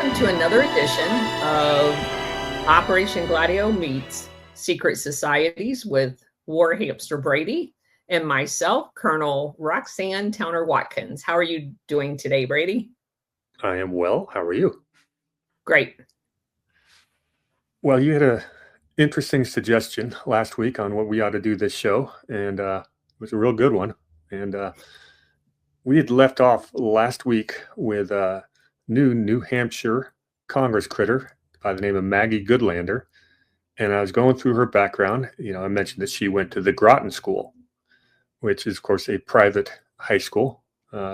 welcome to another edition of Operation Gladio Meets Secret Societies with War Hamster Brady and myself, Colonel Roxanne Towner-Watkins. How are you doing today, Brady? I am well. How are you? Great. Well, you had an interesting suggestion last week on what we ought to do this show, and it was a real good one. And we had left off last week with a New Hampshire Congress critter by the name of Maggie Goodlander. And I was going through her background. I mentioned that she went to the Groton School, which is, of course, a private high school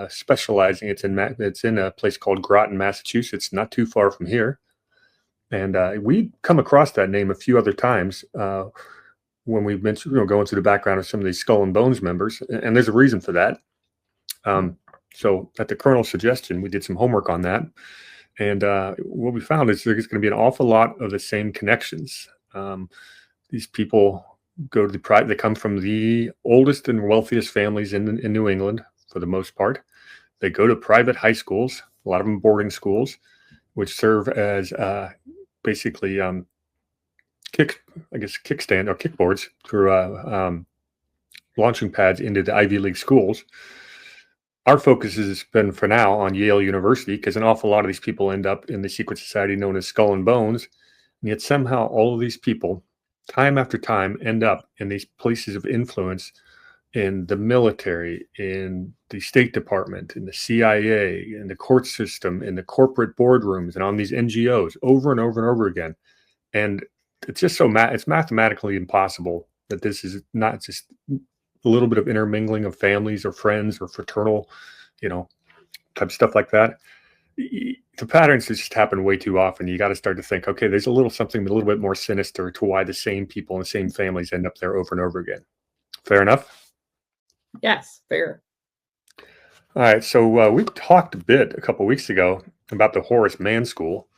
specializing. It's in a place called Groton, Massachusetts, not too far from here. And we come across that name a few other times when we mentioned, going through the background of some of these Skull and Bones members. And there's a reason for that. So at the Colonel's suggestion, we did some homework on that. And what we found is there's going to be an awful lot of the same connections. These people go to they come from the oldest and wealthiest families in New England for the most part. They go to private high schools, a lot of them boarding schools, which serve as basically kickstand or kickboards for launching pads into the Ivy League schools. Our focus has been for now on Yale University because an awful lot of these people end up in the secret society known as Skull and Bones. And yet somehow all of these people, time after time, end up in these places of influence in the military, in the State Department, in the CIA, in the court system, in the corporate boardrooms, and on these NGOs over and over and over again. And it's just it's mathematically impossible that this is not just a little bit of intermingling of families or friends or fraternal, type stuff like that. The patterns just happen way too often. You got to start to think, okay, there's something a little bit more sinister to why the same people and the same families end up there over and over again. Fair enough? Yes, fair. All right. So we talked a bit a couple of weeks ago about the Horace Mann School,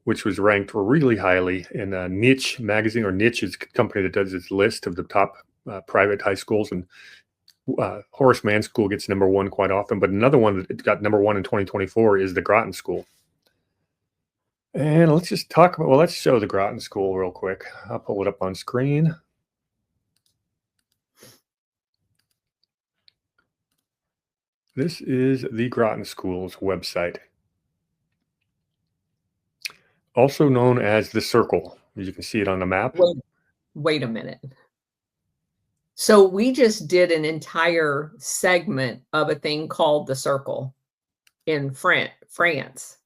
which was ranked really highly in Niche magazine, or Niche is a company that does its list of the top private high schools, and Horace Mann School gets number one quite often. But another one that got number one in 2024 is the Groton School. And let's show the Groton School real quick. I'll pull it up on screen. This is the Groton School's website, also known as the Circle. You can see it on the map. Wait a minute. So we just did an entire segment of a thing called the Circle in France,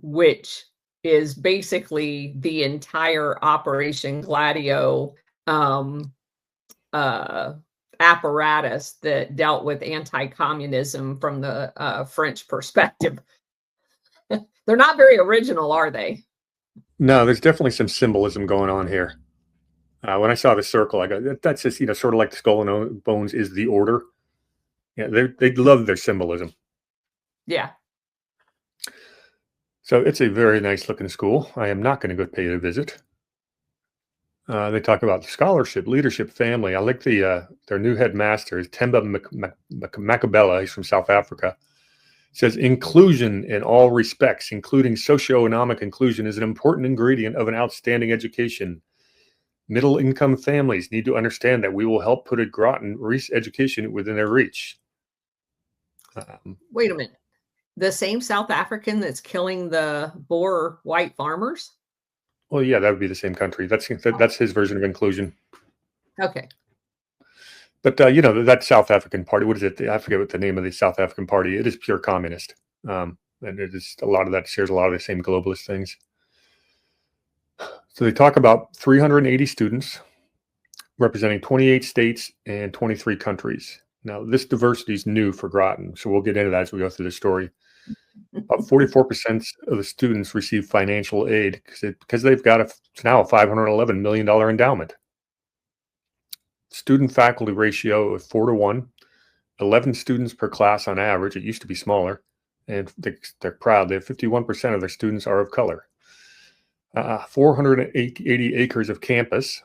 which is basically the entire Operation Gladio apparatus that dealt with anti-communism from the French perspective. They're not very original, are they? No, there's definitely some symbolism going on here. When I saw the Circle, I go, that's just, sort of like the Skull and Bones is the order. Yeah, they love their symbolism. Yeah. So it's a very nice looking school. I am not going to go pay it a visit. They talk about scholarship, leadership, family. I like their new headmaster is Temba Makabela. He's from South Africa. Says inclusion in all respects, including socioeconomic inclusion, is an important ingredient of an outstanding education. Middle-income families need to understand that we will help put a Groton education within their reach. Wait a minute. The same South African that's killing the Boer white farmers? Well, yeah, that would be the same country. That's his version of inclusion. Okay. But, that South African party, what is it? I forget what the name of the South African party. It is pure communist. And it is a lot of that shares a lot of the same globalist things. So they talk about 380 students representing 28 states and 23 countries. Now, this diversity is new for Groton, so we'll get into that as we go through the story. About 44% of the students receive financial aid because they've got now a $511 million endowment. Student faculty ratio of 4-to-1, 11 students per class on average. It used to be smaller, and they're proud. They have 51% of their students are of color. 480 acres of campus,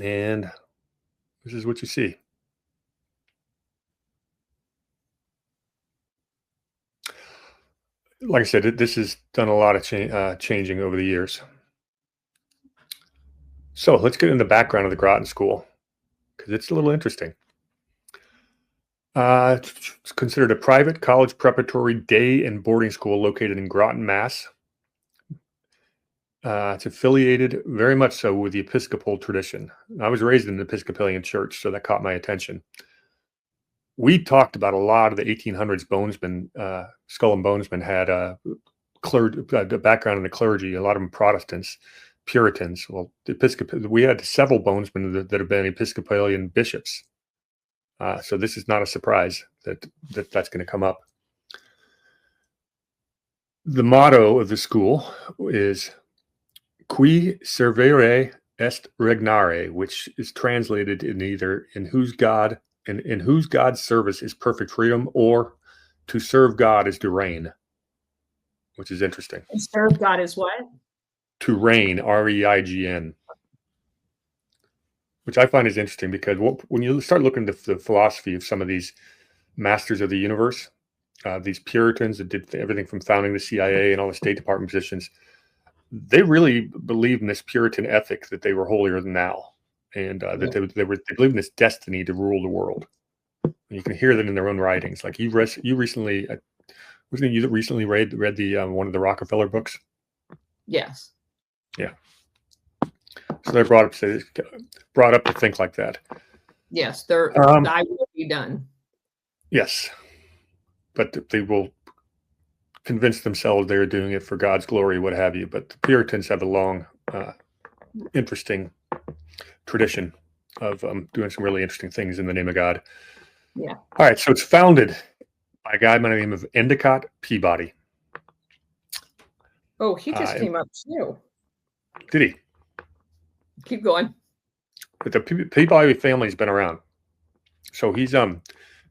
and this is what you see. like I said, this has done a lot of changing over the years. So let's get into the background of the Groton School, because it's a little interesting. It's considered a private college preparatory day and boarding school located in Groton, Mass. It's affiliated very much so with the Episcopal tradition. I was raised in an Episcopalian church, so that caught my attention. We talked about a lot of the 1800s bonesmen. Skull and Bonesmen had a background in the clergy, a lot of them Protestants, Puritans. Well, we had several bonesmen that have been Episcopalian bishops. So this is not a surprise that's going to come up. The motto of the school is Qui servere est regnare, which is translated in either in whose God's service is perfect freedom, or to serve God is to reign, which is interesting. To serve God is what? To reign, R-E-I-G-N, which I find is interesting because when you start looking at the philosophy of some of these masters of the universe, these Puritans that did everything from founding the CIA and all the State Department positions, they really believed in this Puritan ethic that they were holier than thou, and that they believed in this destiny to rule the world. And you can hear that in their own writings. Like you recently, wasn't it you that recently read the one of the Rockefeller books? Yes. Yeah. So they're brought up to think like that. Yes, I will be done. Yes, but they will convince themselves they're doing it for God's glory, what have you. But the Puritans have a long, interesting tradition of doing some really interesting things in the name of God. Yeah. All right, so it's founded by a guy by the name of Endicott Peabody. Oh, he just came up too. Did he? Keep going. But the Peabody family's been around. So he's known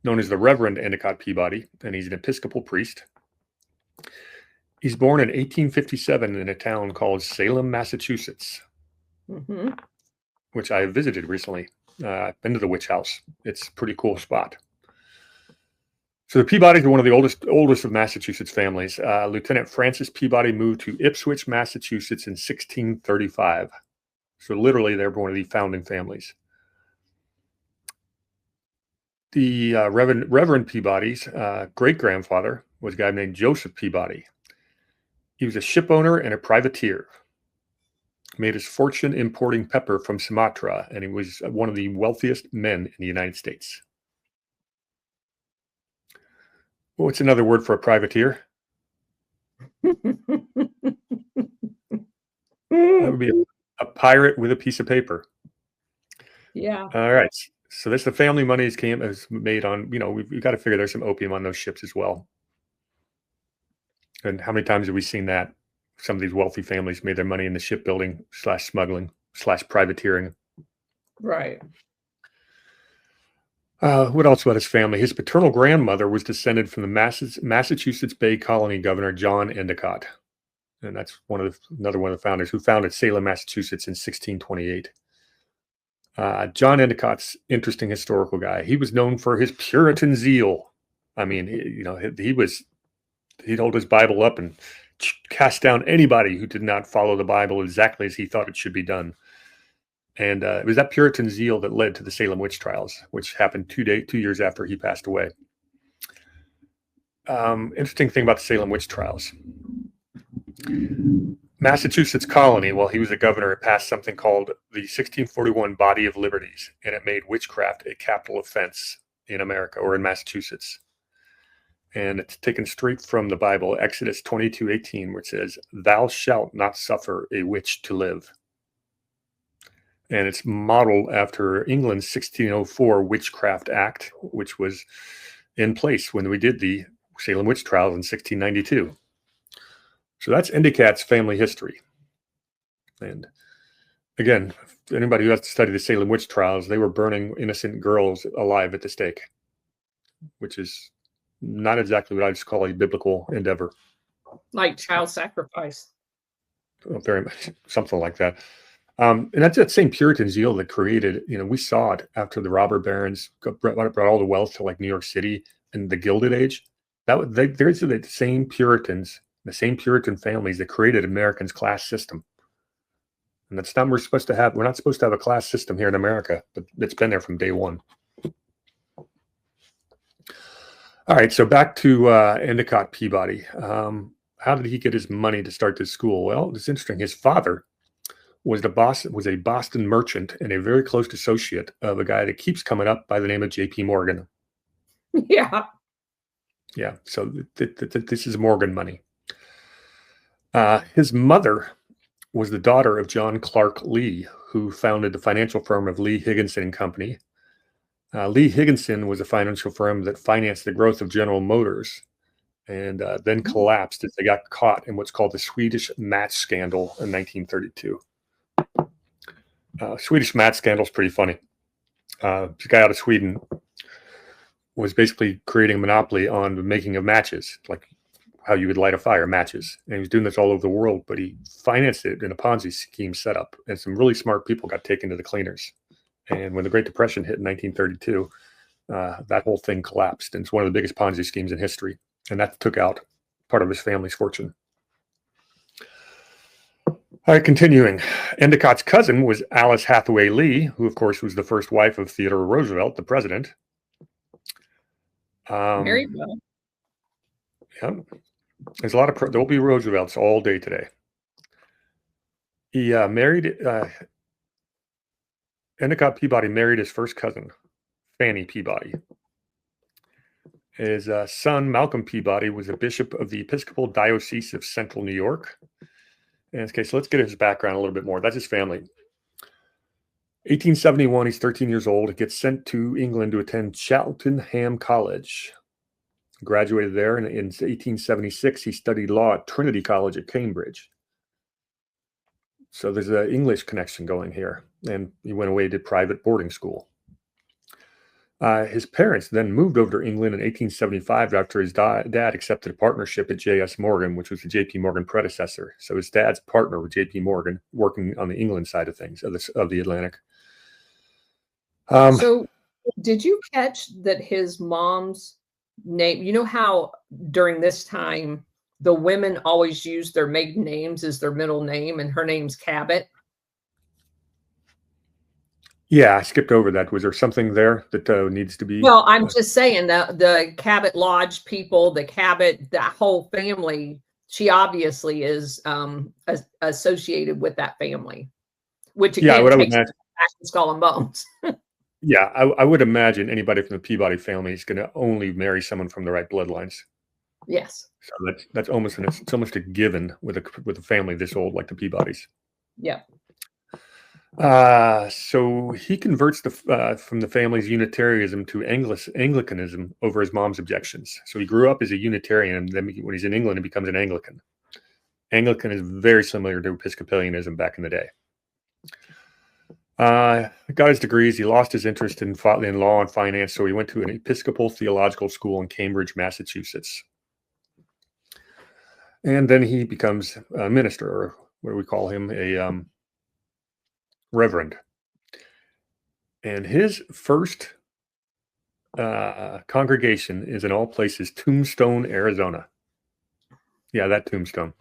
as the Reverend Endicott Peabody, and he's an Episcopal priest. He's born in 1857 in a town called Salem, Massachusetts, which I visited recently. I've been to the witch house. It's a pretty cool spot. So the Peabodys are one of the oldest of Massachusetts families. Lieutenant Francis Peabody moved to Ipswich, Massachusetts in 1635. So literally, they're one of the founding families. The Reverend Peabody's great-grandfather was a guy named Joseph Peabody. He was a ship owner and a privateer. Made his fortune importing pepper from Sumatra, and he was one of the wealthiest men in the United States. What's another word for a privateer? That would be a pirate with a piece of paper. Yeah. All right. So this the family money is made on, we've got to figure there's some opium on those ships as well. And how many times have we seen that? Some of these wealthy families made their money in the shipbuilding / smuggling / privateering. Right. What else about his family? His paternal grandmother was descended from the Massachusetts Bay Colony governor, John Endicott. And that's another one of the founders who founded Salem, Massachusetts in 1628. John Endicott's interesting historical guy. He was known for his Puritan zeal. I mean, he'd hold his Bible up and cast down anybody who did not follow the Bible exactly as he thought it should be done. And it was that Puritan zeal that led to the Salem witch trials, which happened 2 years after he passed away. Interesting thing about the Salem witch trials. Massachusetts colony, while he was a governor, it passed something called the 1641 Body of Liberties, and it made witchcraft a capital offense in America or in Massachusetts. And it's taken straight from the Bible, Exodus 22:18, which says, "Thou shalt not suffer a witch to live." And it's modeled after England's 1604 Witchcraft Act, which was in place when we did the Salem witch trials in 1692. So that's Endicott's family history. And again, anybody who has to study the Salem witch trials, they were burning innocent girls alive at the stake, which is not exactly what I just call a biblical endeavor. Like child sacrifice. Very much, something like that. And that's that same Puritan zeal that created, we saw it after the robber barons brought all the wealth to like New York City and the Gilded Age. There's the same Puritans the same Puritan families that created Americans' class system. And that's not what we're supposed to have. We're not supposed to have a class system here in America, but it's been there from day one. All right, so back to Endicott Peabody. How did he get his money to start this school? Well, it's interesting. His father was a Boston merchant and a very close associate of a guy that keeps coming up by the name of J.P. Morgan. Yeah. Yeah, so this is Morgan money. His mother was the daughter of John Clark Lee, who founded the financial firm of Lee, Higginson and Company. Lee Higginson was a financial firm that financed the growth of General Motors and then collapsed as they got caught in what's called the Swedish match scandal in 1932. Swedish match scandal is pretty funny. This guy out of Sweden was basically creating a monopoly on the making of matches, like how you would light a fire, matches. And he was doing this all over the world, but he financed it in a Ponzi scheme setup. And some really smart people got taken to the cleaners. And when the Great Depression hit in 1932, that whole thing collapsed. And it's one of the biggest Ponzi schemes in history. And that took out part of his family's fortune. All right, continuing. Endicott's cousin was Alice Hathaway Lee, who, of course, was the first wife of Theodore Roosevelt, the president. Very well. Yeah. There's a lot of, there'll be Roosevelts all day today. He married, Endicott Peabody married his first cousin, Fanny Peabody. His son, Malcolm Peabody, was a bishop of the Episcopal Diocese of Central New York. And okay, so let's get his background a little bit more. That's his family. 1871, he's 13 years old. He gets sent to England to attend Cheltenham College. Graduated there, and in 1876, he studied law at Trinity College at Cambridge. So there's an English connection going here. And he went away to private boarding school. His parents then moved over to England in 1875 after his dad accepted a partnership at J.S. Morgan, which was the J.P. Morgan predecessor. So his dad's partner with J.P. Morgan, working on the England side of things, of the Atlantic. So did you catch that his mom's name, you know how during this time, the women always use their maiden names as their middle name, and her name's Cabot? Yeah, I skipped over that. Was there something there that needs to be? Well, I'm just saying that the Cabot Lodge people, the Cabot, that whole family, she obviously is associated with that family, which again takes back to Skull and Bones. Yeah, I would imagine anybody from the Peabody family is going to only marry someone from the right bloodlines. Yes. So that's almost it's almost a given with a family this old like the Peabodys. Yeah. So he converts from the family's Unitarianism to Anglicanism over his mom's objections. So he grew up as a Unitarian, and then when he's in England, he becomes an Anglican. Anglican is very similar to Episcopalianism back in the day. Got his degrees. He lost his interest in law and finance, so he went to an Episcopal theological school in Cambridge, Massachusetts. And then he becomes a minister, or what do we call him? A reverend. And his first congregation is in all places Tombstone, Arizona. Yeah, that Tombstone.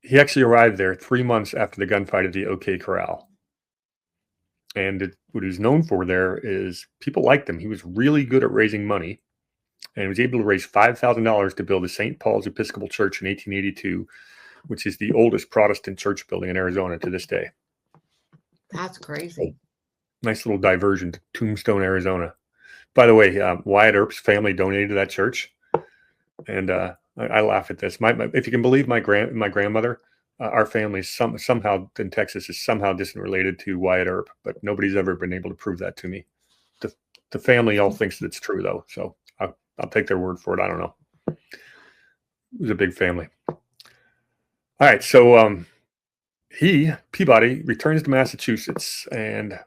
He actually arrived there 3 months after the gunfight at the OK Corral. And what he's known for there is people liked him. He was really good at raising money, and he was able to raise $5,000 to build the St. Paul's Episcopal Church in 1882, which is the oldest Protestant church building in Arizona to this day. That's crazy. Nice little diversion to Tombstone, Arizona. By the way, Wyatt Earp's family donated to that church, and I laugh at this. If you can believe my grandmother, our family somehow in Texas is somehow distant related to Wyatt Earp, but nobody's ever been able to prove that to me. The family all thinks that it's true though, so I'll take their word for it. I don't know. It was a big family. All right, so Peabody returns to Massachusetts and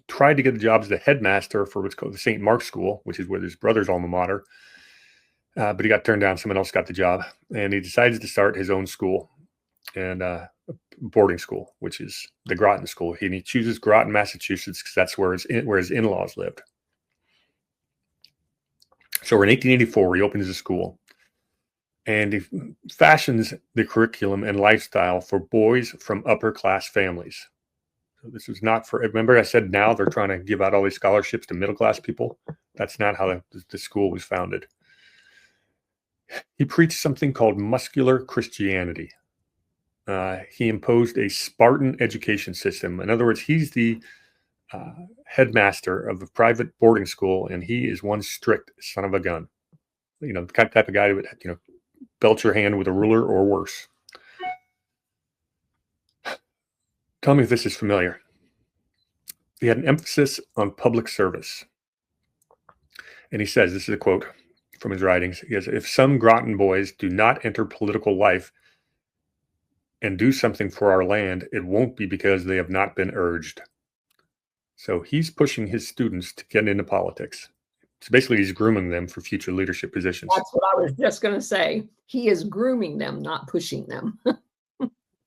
tried to get a job as the headmaster for what's called the St. Mark's School, which is where his brother's alma mater. But he got turned down. Someone else got the job, and he decides to start his own school and boarding school, which is the Groton School. He chooses Groton, Massachusetts, because that's where his in-laws lived. So in 1884, he opens a school, and he fashions the curriculum and lifestyle for boys from upper class families. So this was not for, remember I said now they're trying to give out all these scholarships to middle class people? That's not how the school was founded. He preached something called muscular Christianity. He imposed a Spartan education system. In other words, he's the headmaster of a private boarding school, and he is one strict son of a gun. You know, the type of guy who would, you know, belt your hand with a ruler or worse. Tell me if this is familiar. He had an emphasis on public service. And he says, this is a quote from his writings. He says, if some Groton boys do not enter political life and do something for our land, it won't be because they have not been urged. So he's pushing his students to get into politics. So basically, he's grooming them for future leadership positions. That's what I was just going to say. He is grooming them, not pushing them.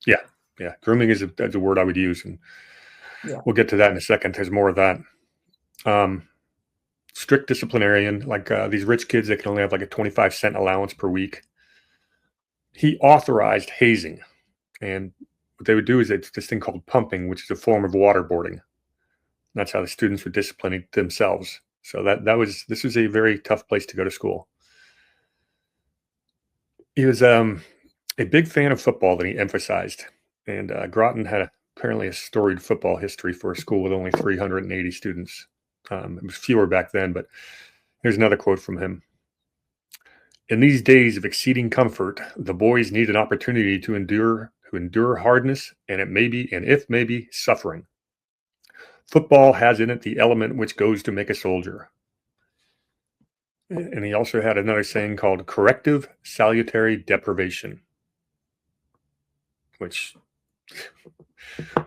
Yeah. Grooming is a word I would use, and we'll get to that in a second. There's more of that. Strict disciplinarian, like these rich kids that can only have like a 25-cent allowance per week. He authorized hazing, and what they would do is it's this thing called pumping, which is a form of waterboarding. That's how the students were disciplining themselves. So this was a very tough place to go to school. He was a big fan of football that he emphasized, and Groton had apparently a storied football history for a school with only 380 students. It was fewer back then, but here's another quote from him. In these days of exceeding comfort, the boys need an opportunity to endure hardness and if maybe suffering. Football has in it the element which goes to make a soldier. And he also had another saying called corrective salutary deprivation, which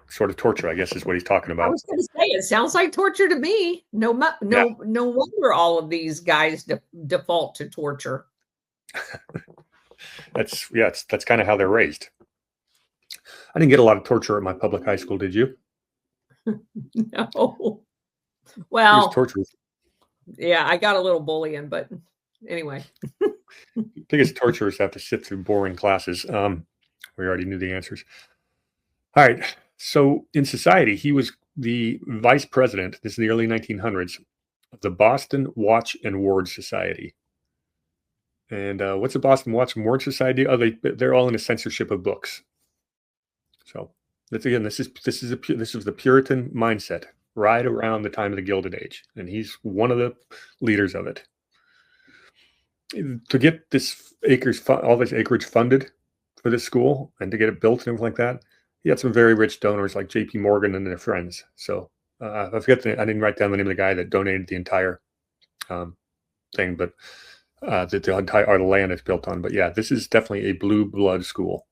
sort of torture, I guess, is what he's talking about. I was going to say, it sounds like torture to me. No wonder all of these guys default to torture. That's kind of how they're raised. I didn't get a lot of torture at my public high school, did you? No. Well, torture. Yeah, I got a little bullying, but anyway. Biggest torture is to have to sit through boring classes. We already knew the answers. All right. So in society, he was the vice president, this is the early 1900s, of the Boston Watch and Ward Society. And what's the Boston Watch and Ward Society? Oh, they're all in a censorship of books. So this is the Puritan mindset right around the time of the Gilded Age, and he's one of the leaders of it. To get all this acreage funded for this school and to get it built and everything like that, he had some very rich donors like J.P. Morgan and their friends. So I didn't write down the name of the guy that donated the entire thing, but the land it's built on. But yeah, this is definitely a blue blood school.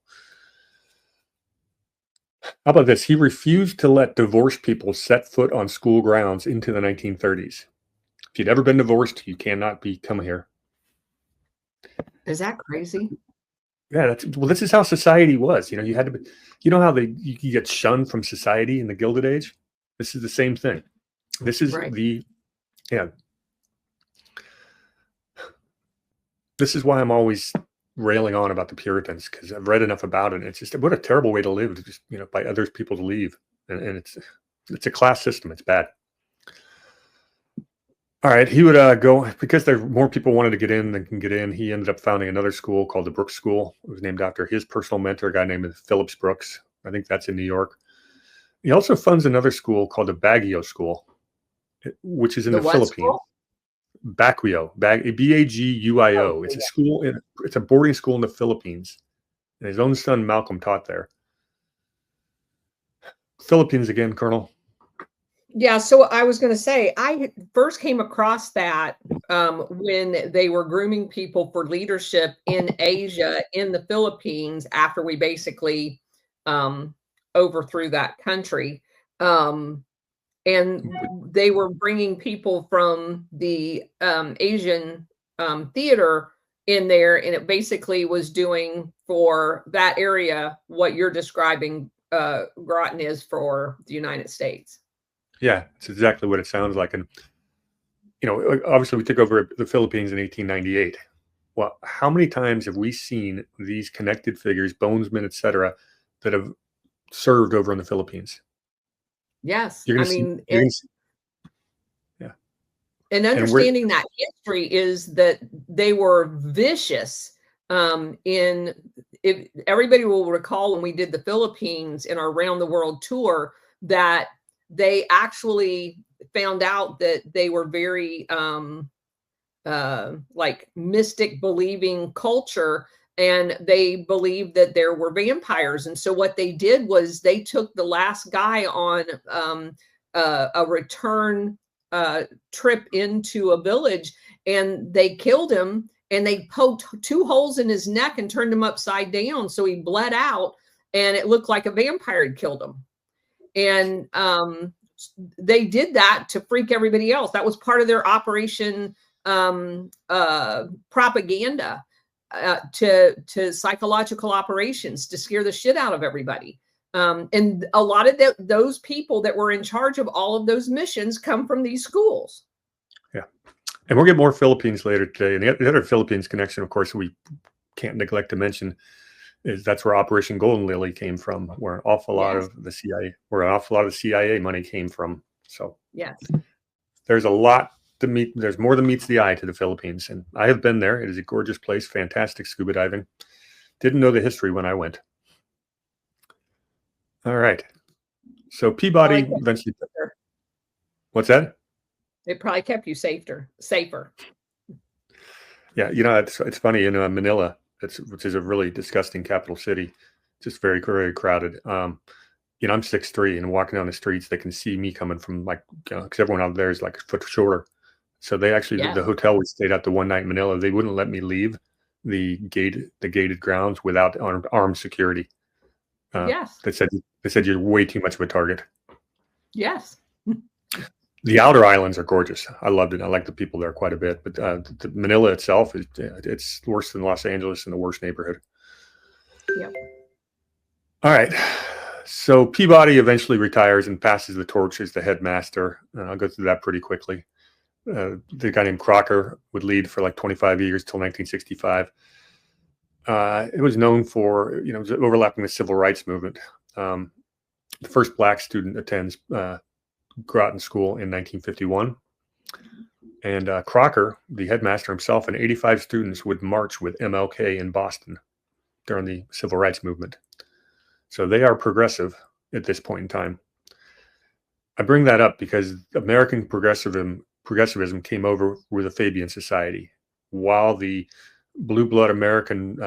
How about this? He refused to let divorced people set foot on school grounds into the 1930s. If you'd ever been divorced, you cannot come here. Is that crazy? Yeah, this is how society was. You know, you had to be, you know how you get shunned from society in the Gilded Age? This is the same thing. This is right. This is why I'm always railing on about the Puritans, because I've read enough about it. And it's just what a terrible way to live, to just, by other people to leave. And it's a class system. It's bad. All right, he would go, because more people wanted to get in than can get in. He ended up founding another school called the Brooks School. It was named after his personal mentor, a guy named Phillips Brooks. I think that's in New York. He also funds another school called the Baguio School, which is in the Philippines. School? Baguio, Baguio. It's a school. It's a boarding school in the Philippines, and his own son Malcolm taught there. Philippines again, Colonel. Yeah, so I was going to say, I first came across that when they were grooming people for leadership in Asia, in the Philippines, after we basically overthrew that country. And they were bringing people from the Asian theater in there, and it basically was doing for that area what you're describing Groton is for the United States. Yeah, it's exactly what it sounds like. And, obviously we took over the Philippines in 1898. Well, how many times have we seen these connected figures, bonesmen, etc., that have served over in the Philippines? Yes. You're I going to see, mean, you're going to see, yeah. and And we're, understanding that history is that they were vicious. In if everybody will recall when we did the Philippines in our round the world tour, that they actually found out that they were very like mystic believing culture, and they believed that there were vampires. And so what they did was they took the last guy on a return trip into a village, and they killed him, and they poked 2 holes in his neck and turned him upside down so he bled out, and it looked like a vampire had killed him. And they did that to freak everybody else. That was part of their operation propaganda, to psychological operations to scare the shit out of everybody. And a lot of those people that were in charge of all of those missions come from these schools. yeah. And we'll get more Philippines later today. And the other Philippines connection, of course, we can't neglect to mention is that's where Operation Golden Lily came from, where an awful lot Yes. of the CIA money came from. So Yes. there's a lot to meet. There's more than meets the eye to the Philippines. And I have been there. It is a gorgeous place, fantastic scuba diving. Didn't know the history when I went. All right. So Peabody eventually. What's that? It probably kept you safer. Yeah, it's funny in Manila, which is a really disgusting capital city, just very, very crowded. I'm 6'3", and walking down the streets, they can see me coming from because everyone out there is like a foot shorter. So they actually, Yeah. the hotel we stayed at the one night in Manila, they wouldn't let me leave the gated grounds without armed security. Yes. They said you're way too much of a target. Yes. The outer islands are gorgeous. I loved it. I like the people there quite a bit. But Manila itself it's worse than Los Angeles in the worst neighborhood. Yep. All right. So Peabody eventually retires and passes the torch as the headmaster. I'll go through that pretty quickly. The guy named Crocker would lead for like 25 years till 1965. It was known for, it was overlapping the civil rights movement. The first black student attends Groton School in 1951. And Crocker, the headmaster himself, and 85 students would march with MLK in Boston during the civil rights movement. So they are progressive at this point in time. I bring that up because American progressivism came over with the Fabian Society, while the blue blood American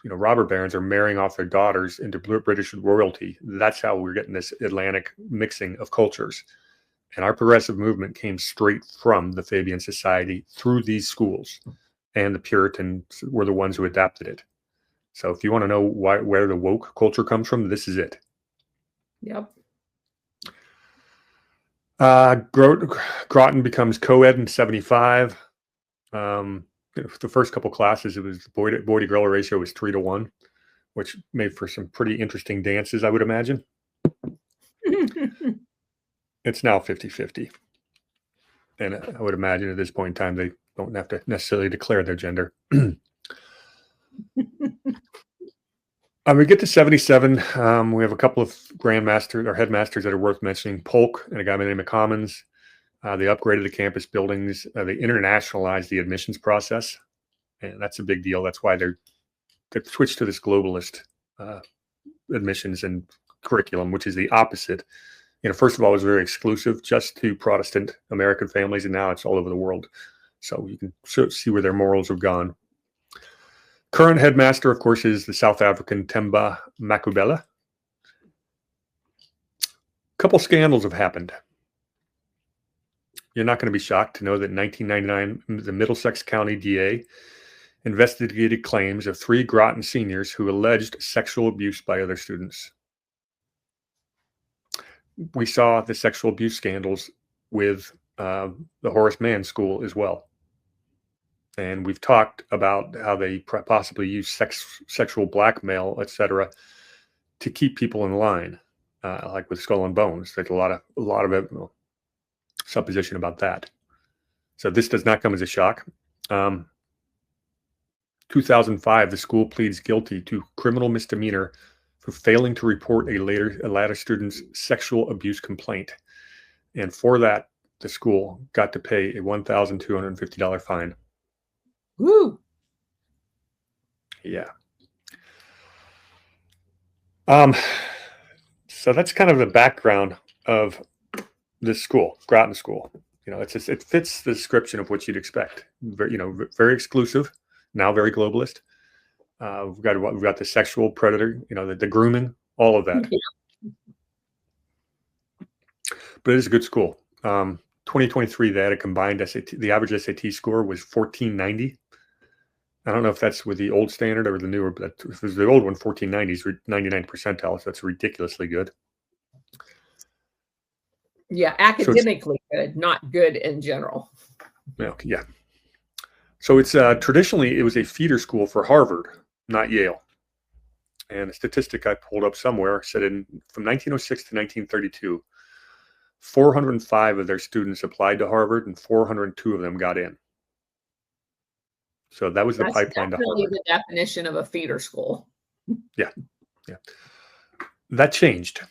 robber barons are marrying off their daughters into British royalty. That's how we're getting this Atlantic mixing of cultures. And our progressive movement came straight from the Fabian Society through these schools, and the Puritans were the ones who adapted it. So if you want to know where the woke culture comes from, this is it. Yep. Groton becomes co-ed in 75. The first couple classes, it was boy to girl ratio was 3-1, which made for some pretty interesting dances, I would imagine. It's now 50-50. And I would imagine at this point in time, they don't have to necessarily declare their gender. We get to 77. We have a couple of grandmasters or headmasters that are worth mentioning. Polk and a guy by the name of Commons. They upgraded the campus buildings. They internationalized the admissions process. And that's a big deal. That's why they switched to this globalist admissions and curriculum, which is the opposite. First of all, it was very exclusive just to Protestant American families, and now it's all over the world. So you can see where their morals have gone. Current headmaster, of course, is the South African Themba Makubele. A couple scandals have happened. You're not going to be shocked to know that in 1999, the Middlesex County DA investigated claims of 3 Groton seniors who alleged sexual abuse by other students. We saw the sexual abuse scandals with the Horace Mann School as well. And we've talked about how they possibly use sexual blackmail, etc., to keep people in line, like with Skull and Bones. There's a lot of supposition about that. So this does not come as a shock. 2005, the school pleads guilty to criminal misdemeanor for failing to report a latter student's sexual abuse complaint. And for that, the school got to pay a $1,250 fine. Woo. Yeah. So that's kind of the background of this school, Groton School. It fits the description of what you'd expect. Very exclusive, now very globalist. We've got the sexual predator, the grooming, all of that. Yeah. But it is a good school. 2023, they had a combined SAT. The average SAT score was 1490. I don't know if that's with the old standard or the newer, but if it was the old one, 1490 is 99 percentile. So that's ridiculously good. Yeah, academically good, not good in general. Yeah. So it's traditionally, it was a feeder school for Harvard, not Yale. And a statistic I pulled up somewhere said from 1906 to 1932, 405 of their students applied to Harvard and 402 of them got in. So that was the pipeline to Harvard. The definition of a feeder school. Yeah. That changed.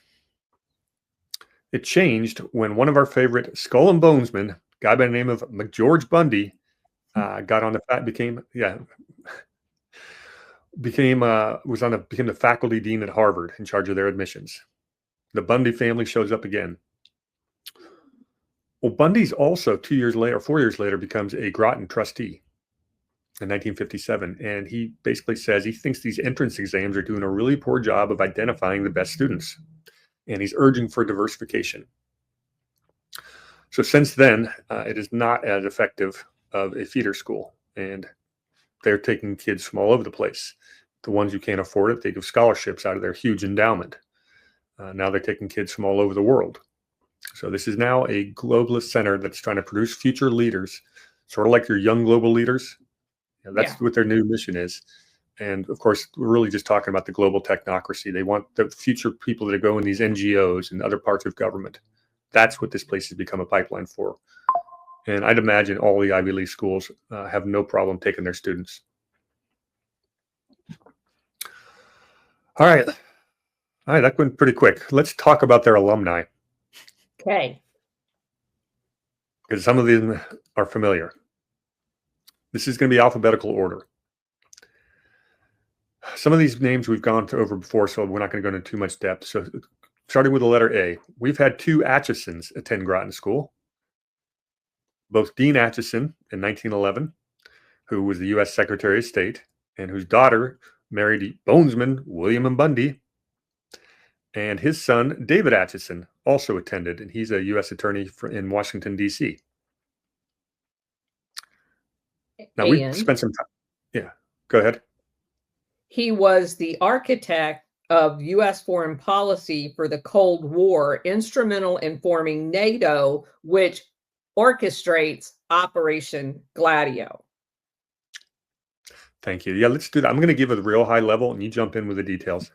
It changed when one of our favorite skull and bonesmen, a guy by the name of McGeorge Bundy, got on became the faculty dean at Harvard in charge of their admissions. The Bundy family shows up again. Well, Bundy's also 4 years later becomes a Groton trustee in 1957. And he basically says he thinks these entrance exams are doing a really poor job of identifying the best students. And he's urging for diversification. So since then, it is not as effective of a feeder school. And they're taking kids from all over the place. The ones who can't afford it, they give scholarships out of their huge endowment. Now they're taking kids from all over the world. So this is now a globalist center that's trying to produce future leaders, sort of like your young global leaders. That's what their new mission is. And of course, we're really just talking about the global technocracy. They want the future people that go in these NGOs and other parts of government. That's what this place has become a pipeline for. And I'd imagine all the Ivy League schools have no problem taking their students. All right, that went pretty quick. Let's talk about their alumni. Okay. Because some of them are familiar. This is going to be alphabetical order. Some of these names we've gone over before, so we're not going to go into too much depth. So starting with the letter A, we've had two Atchisons attend Groton School. Both Dean Atchison in 1911, who was the U.S. Secretary of State, and whose daughter married bonesman William and Bundy. And his son, David Atchison, also attended, and he's a U.S. attorney in Washington, D.C. Now, we spent some time. Yeah, go ahead. He was the architect of U.S. foreign policy for the Cold War, instrumental in forming NATO, which orchestrates Operation Gladio. Thank you. Yeah, let's do that. I'm going to give it a real high level, and you jump in with the details.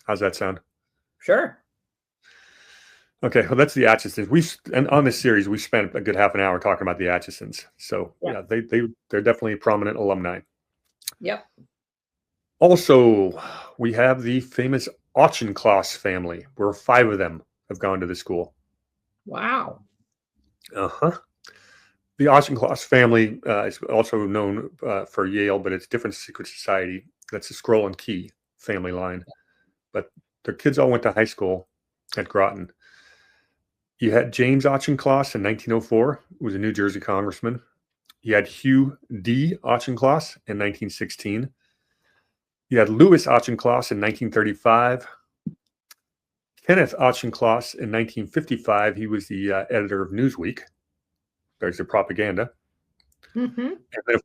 How's that sound? Sure. Okay, well, that's the Atchisons. And on this series, we spent a good half an hour talking about the Atchisons. So they're definitely prominent alumni. Yep. Also, we have the famous Auchincloss family, where 5 of them have gone to the school. Wow. The Auchincloss family is also known for Yale, but it's a different secret society. That's the Scroll and Key family line. But their kids all went to high school at Groton. You had James Auchincloss in 1904, who was a New Jersey congressman. You had Hugh D. Auchincloss in 1916. You had Louis Auchincloss in 1935. Kenneth Auchincloss in 1955. He was the editor of Newsweek. There's the propaganda. Mm-hmm. And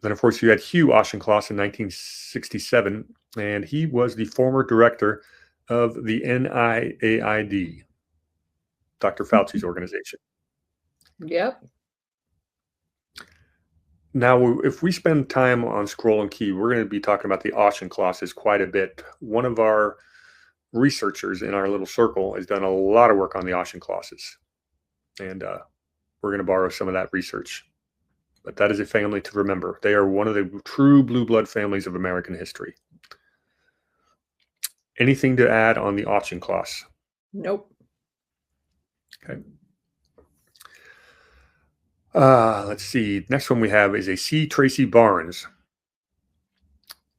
then, of course, you had Hugh Auchincloss in 1967, and he was the former director of the NIAID, Dr. Fauci's organization. Yep. Now, if we spend time on Scroll and Key, we're going to be talking about the Auchinclosses quite a bit. One of our researchers in our little circle has done a lot of work on the Auchinclosses, and we're going to borrow some of that research. but that is a family to remember. They are one of the true blue blood families of American history. Anything to add on the option clause? Nope. Okay. Let's see. Next one we have is a C. Tracy Barnes,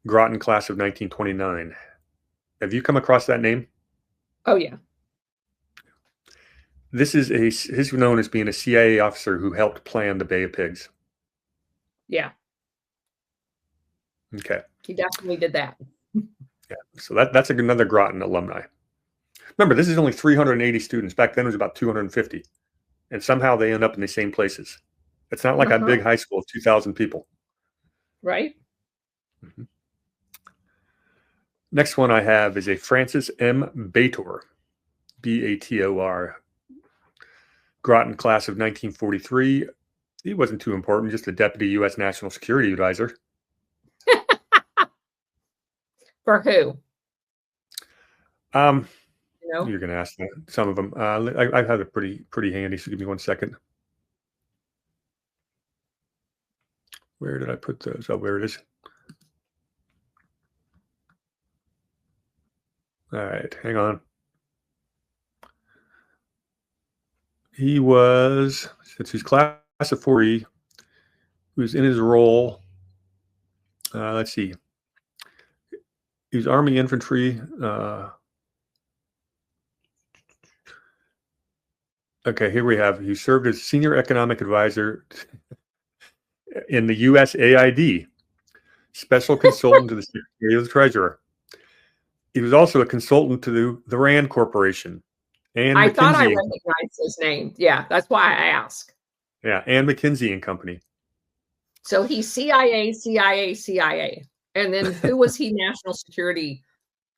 Groton class of 1929. Have you come across that name? Oh, yeah. He's known as being a CIA officer who helped plan the Bay of Pigs. Yeah. Okay. He definitely did that. Yeah. So that's another Groton alumni. Remember, this is only 380 students. Back then it was about 250. And somehow they end up in the same places. It's not like a big high school of 2,000 people. Right. Mm-hmm. Next one I have is a Francis M. Bator, Bator, Groton class of 1943. He wasn't too important, just a deputy U.S. National Security Advisor. For who? You're going to ask some of them. I have it pretty handy, so give me 1 second. Where did I put those? Oh, where it is. All right, hang on. He was, since he's class of 40, he was in his role. Let's see. He was Army infantry. Okay, here we have. He served as senior economic advisor in the USAID, special consultant to the Secretary of the Treasurer. He was also a consultant to the RAND Corporation. And I thought I recognized his name. Yeah, that's why I asked. Yeah, and McKinsey and Company. So he's CIA. And then who was he National Security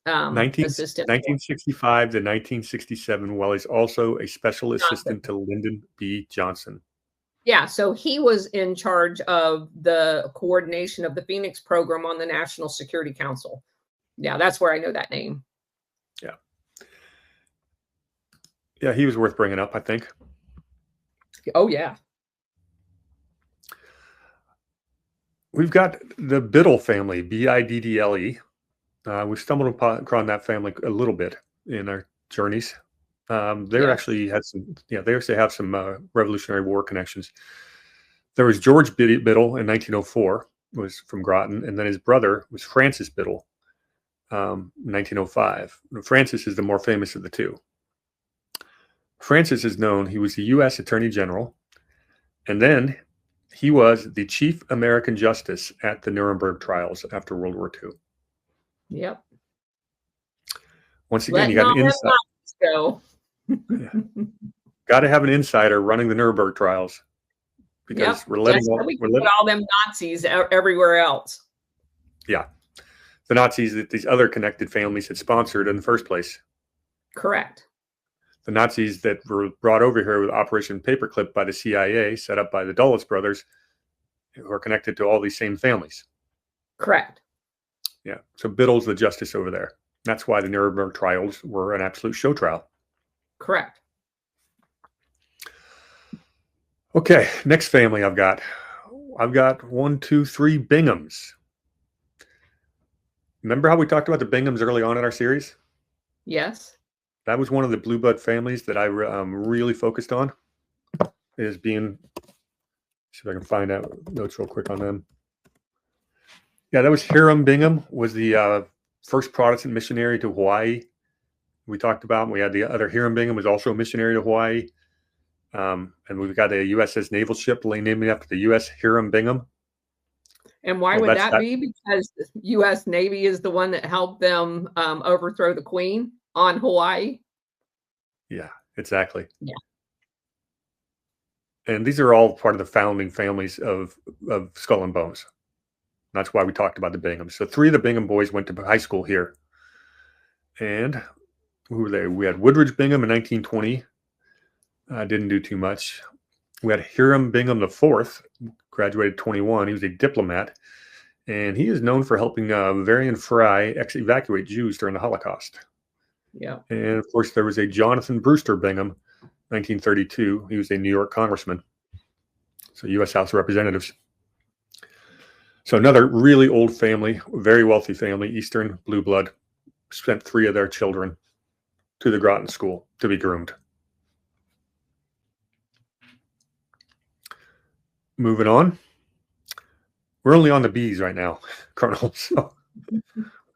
assistant? 1965 to 1967, while he's also a special assistant to Lyndon B. Johnson. Yeah, so he was in charge of the coordination of the Phoenix program on the National Security Council. Yeah, that's where I know that name. Yeah. Yeah, he was worth bringing up, I think. Oh, yeah. We've got the Biddle family, Biddle. We stumbled upon that family a little bit in our journeys. They actually had some, they actually have some Revolutionary War connections. There was George Biddle in 1904, was from Groton, and then his brother was Francis Biddle, 1905. Francis is the more famous of the two. Francis is known, he was the U.S. Attorney General, and then he was the chief American justice at the Nuremberg trials after World War II. Yep. Once again, you got an insider. Got to have an insider running the Nuremberg trials because we're letting all them Nazis everywhere else. Yeah, the Nazis that these other connected families had sponsored in the first place. Correct. The Nazis that were brought over here with Operation Paperclip by the CIA, set up by the Dulles brothers, who are connected to all these same families. Correct. Yeah. So Biddle's the justice over there. That's why the Nuremberg trials were an absolute show trial. Correct. Okay. Next family I've got 1, 2, 3 Binghams. Remember how we talked about the Binghams early on in our series? Yes. That was one of the blue blood families that I really focused on. Is being, see if I can find out notes real quick on them. Yeah, that was Hiram Bingham, was the first Protestant missionary to Hawaii. We talked about, and we had the other Hiram Bingham was also a missionary to Hawaii. And we've got a USS naval ship named after the U.S. Hiram Bingham. And why would that be? Because the U.S. Navy is the one that helped them overthrow the Queen on Hawaii. Yeah, exactly. Yeah. And these are all part of the founding families of Skull and Bones. That's why we talked about the Binghams. So 3 of the Bingham boys went to high school here. And who were they? We had Woodridge Bingham in 1920. Didn't do too much. We had Hiram Bingham IV, graduated 21. He was a diplomat. And he is known for helping Varian Fry evacuate Jews during the Holocaust. Yeah. And of course, there was a Jonathan Brewster Bingham, 1932. He was a New York congressman. So U.S. House of Representatives. So another really old family, very wealthy family, Eastern blue blood, sent 3 of their children to the Groton School to be groomed. Moving on. We're only on the B's right now, Colonel. So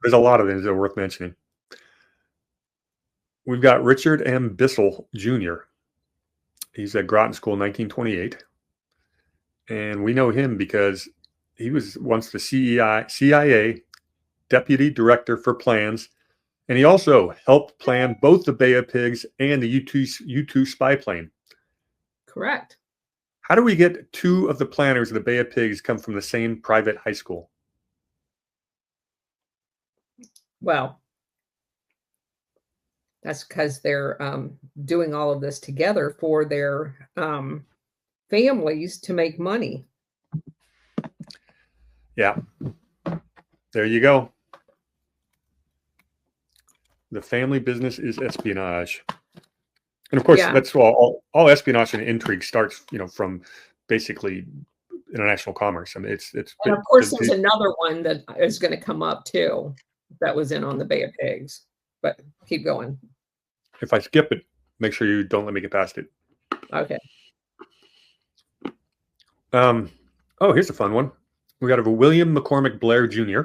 there's a lot of things that are worth mentioning. We've got Richard M. Bissell Jr. He's at Groton School in 1928. And we know him because he was once the CIA Deputy Director for Plans. And he also helped plan both the Bay of Pigs and the U-2 spy plane. Correct. How do we get 2 of the planners of the Bay of Pigs come from the same private high school? Well, that's because they're doing all of this together for their families to make money. Yeah. There you go. The family business is espionage. And of course, that's all espionage and intrigue starts, from basically international commerce. I mean, it's and of course, there's another one that is going to come up too that was in on the Bay of Pigs. But keep going. If I skip it, make sure you don't let me get past it. Okay. Oh, here's a fun one. We got a William McCormick Blair Jr.,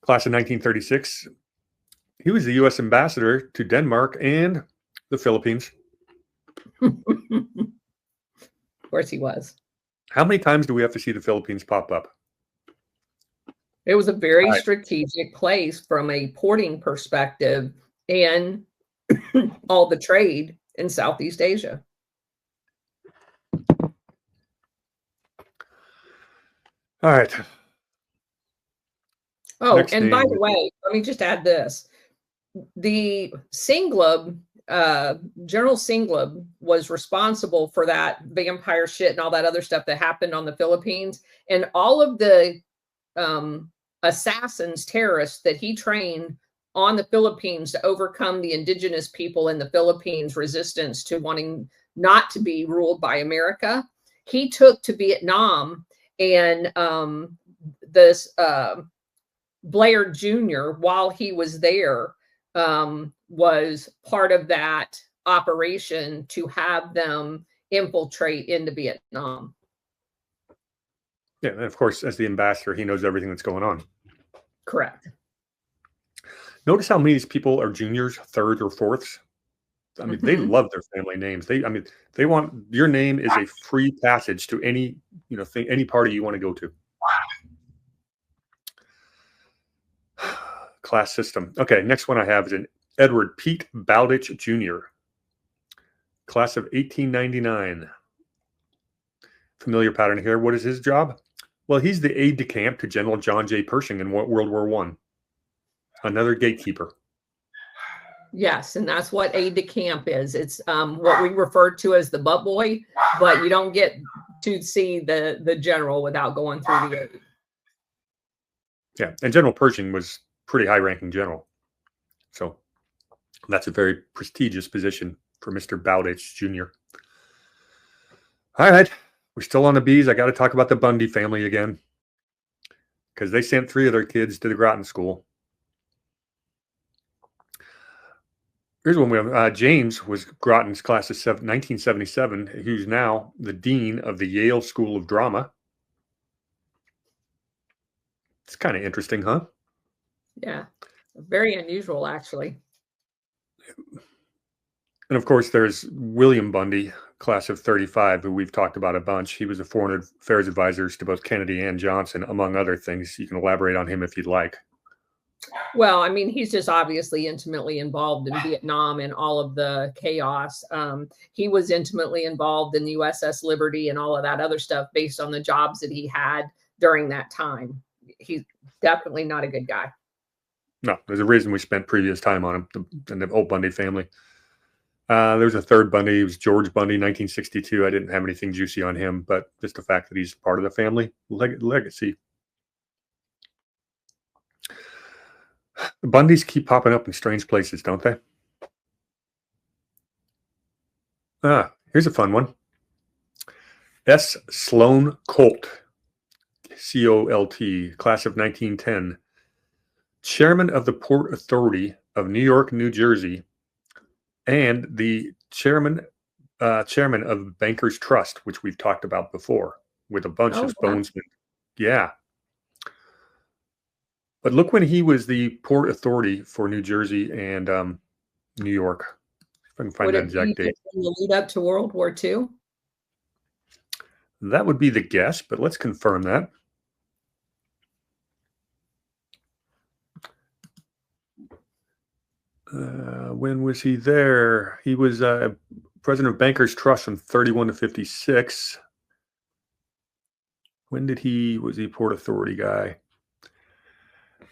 class of 1936. He was the U.S. ambassador to Denmark and the Philippines. Of course he was. How many times do we have to see the Philippines pop up? It was a very strategic place from a porting perspective and all the trade in Southeast Asia. All right. Oh, next and by the way, let me just add this. The Singlab, General Singlab was responsible for that vampire shit and all that other stuff that happened on the Philippines. And all of the assassins, terrorists that he trained on the Philippines to overcome the indigenous people in the Philippines' resistance to wanting not to be ruled by America, he took to Vietnam. And this Blair Jr., while he was there, was part of that operation to have them infiltrate into Vietnam. Yeah, and of course, as the ambassador, he knows everything that's going on. Correct. Notice how many of these people are juniors, thirds, or fourths. I mean, they love their family names. They want your name is a free passage to any, any party you want to go to. Class system. Okay, next one I have is an Edward Pete Bowditch Jr., class of 1899. Familiar pattern here. What is his job? Well, he's the aide-de-camp to General John J. Pershing in World War I. Another gatekeeper. Yes, and that's what aide-de-camp is. It's what we refer to as the butt boy, but you don't get to see the general without going through the aide. Yeah, and General Pershing was pretty high-ranking general. So that's a very prestigious position for Mr. Bowditch Jr. All right, we're still on the B's. I got to talk about the Bundy family again because they sent 3 of their kids to the Groton School. Here's one we have. James was Groton's class of 1977, who's now the dean of the Yale School of Drama. It's kind of interesting, huh? Yeah, very unusual, actually. And of course, there's William Bundy, class of 35, who we've talked about a bunch. He was a foreign affairs advisor to both Kennedy and Johnson, among other things. You can elaborate on him if you'd like. Well, I mean, he's just obviously intimately involved in Vietnam and all of the chaos. He was intimately involved in the USS Liberty and all of that other stuff based on the jobs that he had during that time. He's definitely not a good guy. No, there's a reason we spent previous time on him and the old Bundy family. There's a third Bundy. It was George Bundy, 1962. I didn't have anything juicy on him, but just the fact that he's part of the family legacy. The Bundys keep popping up in strange places, don't they? Here's a fun one. S. Sloan Colt, C-O-L-T, class of 1910. Chairman of the Port Authority of New York, New Jersey, and the chairman of Bankers Trust, which we've talked about before, with a bunch of bonesmen. Yeah. But look when he was the Port Authority for New Jersey and New York. If I can find that exact date. In the lead up to World War II? That would be the guess, but let's confirm that. When was he there? He was president of Bankers Trust from 31 to 56. When was he Port Authority guy?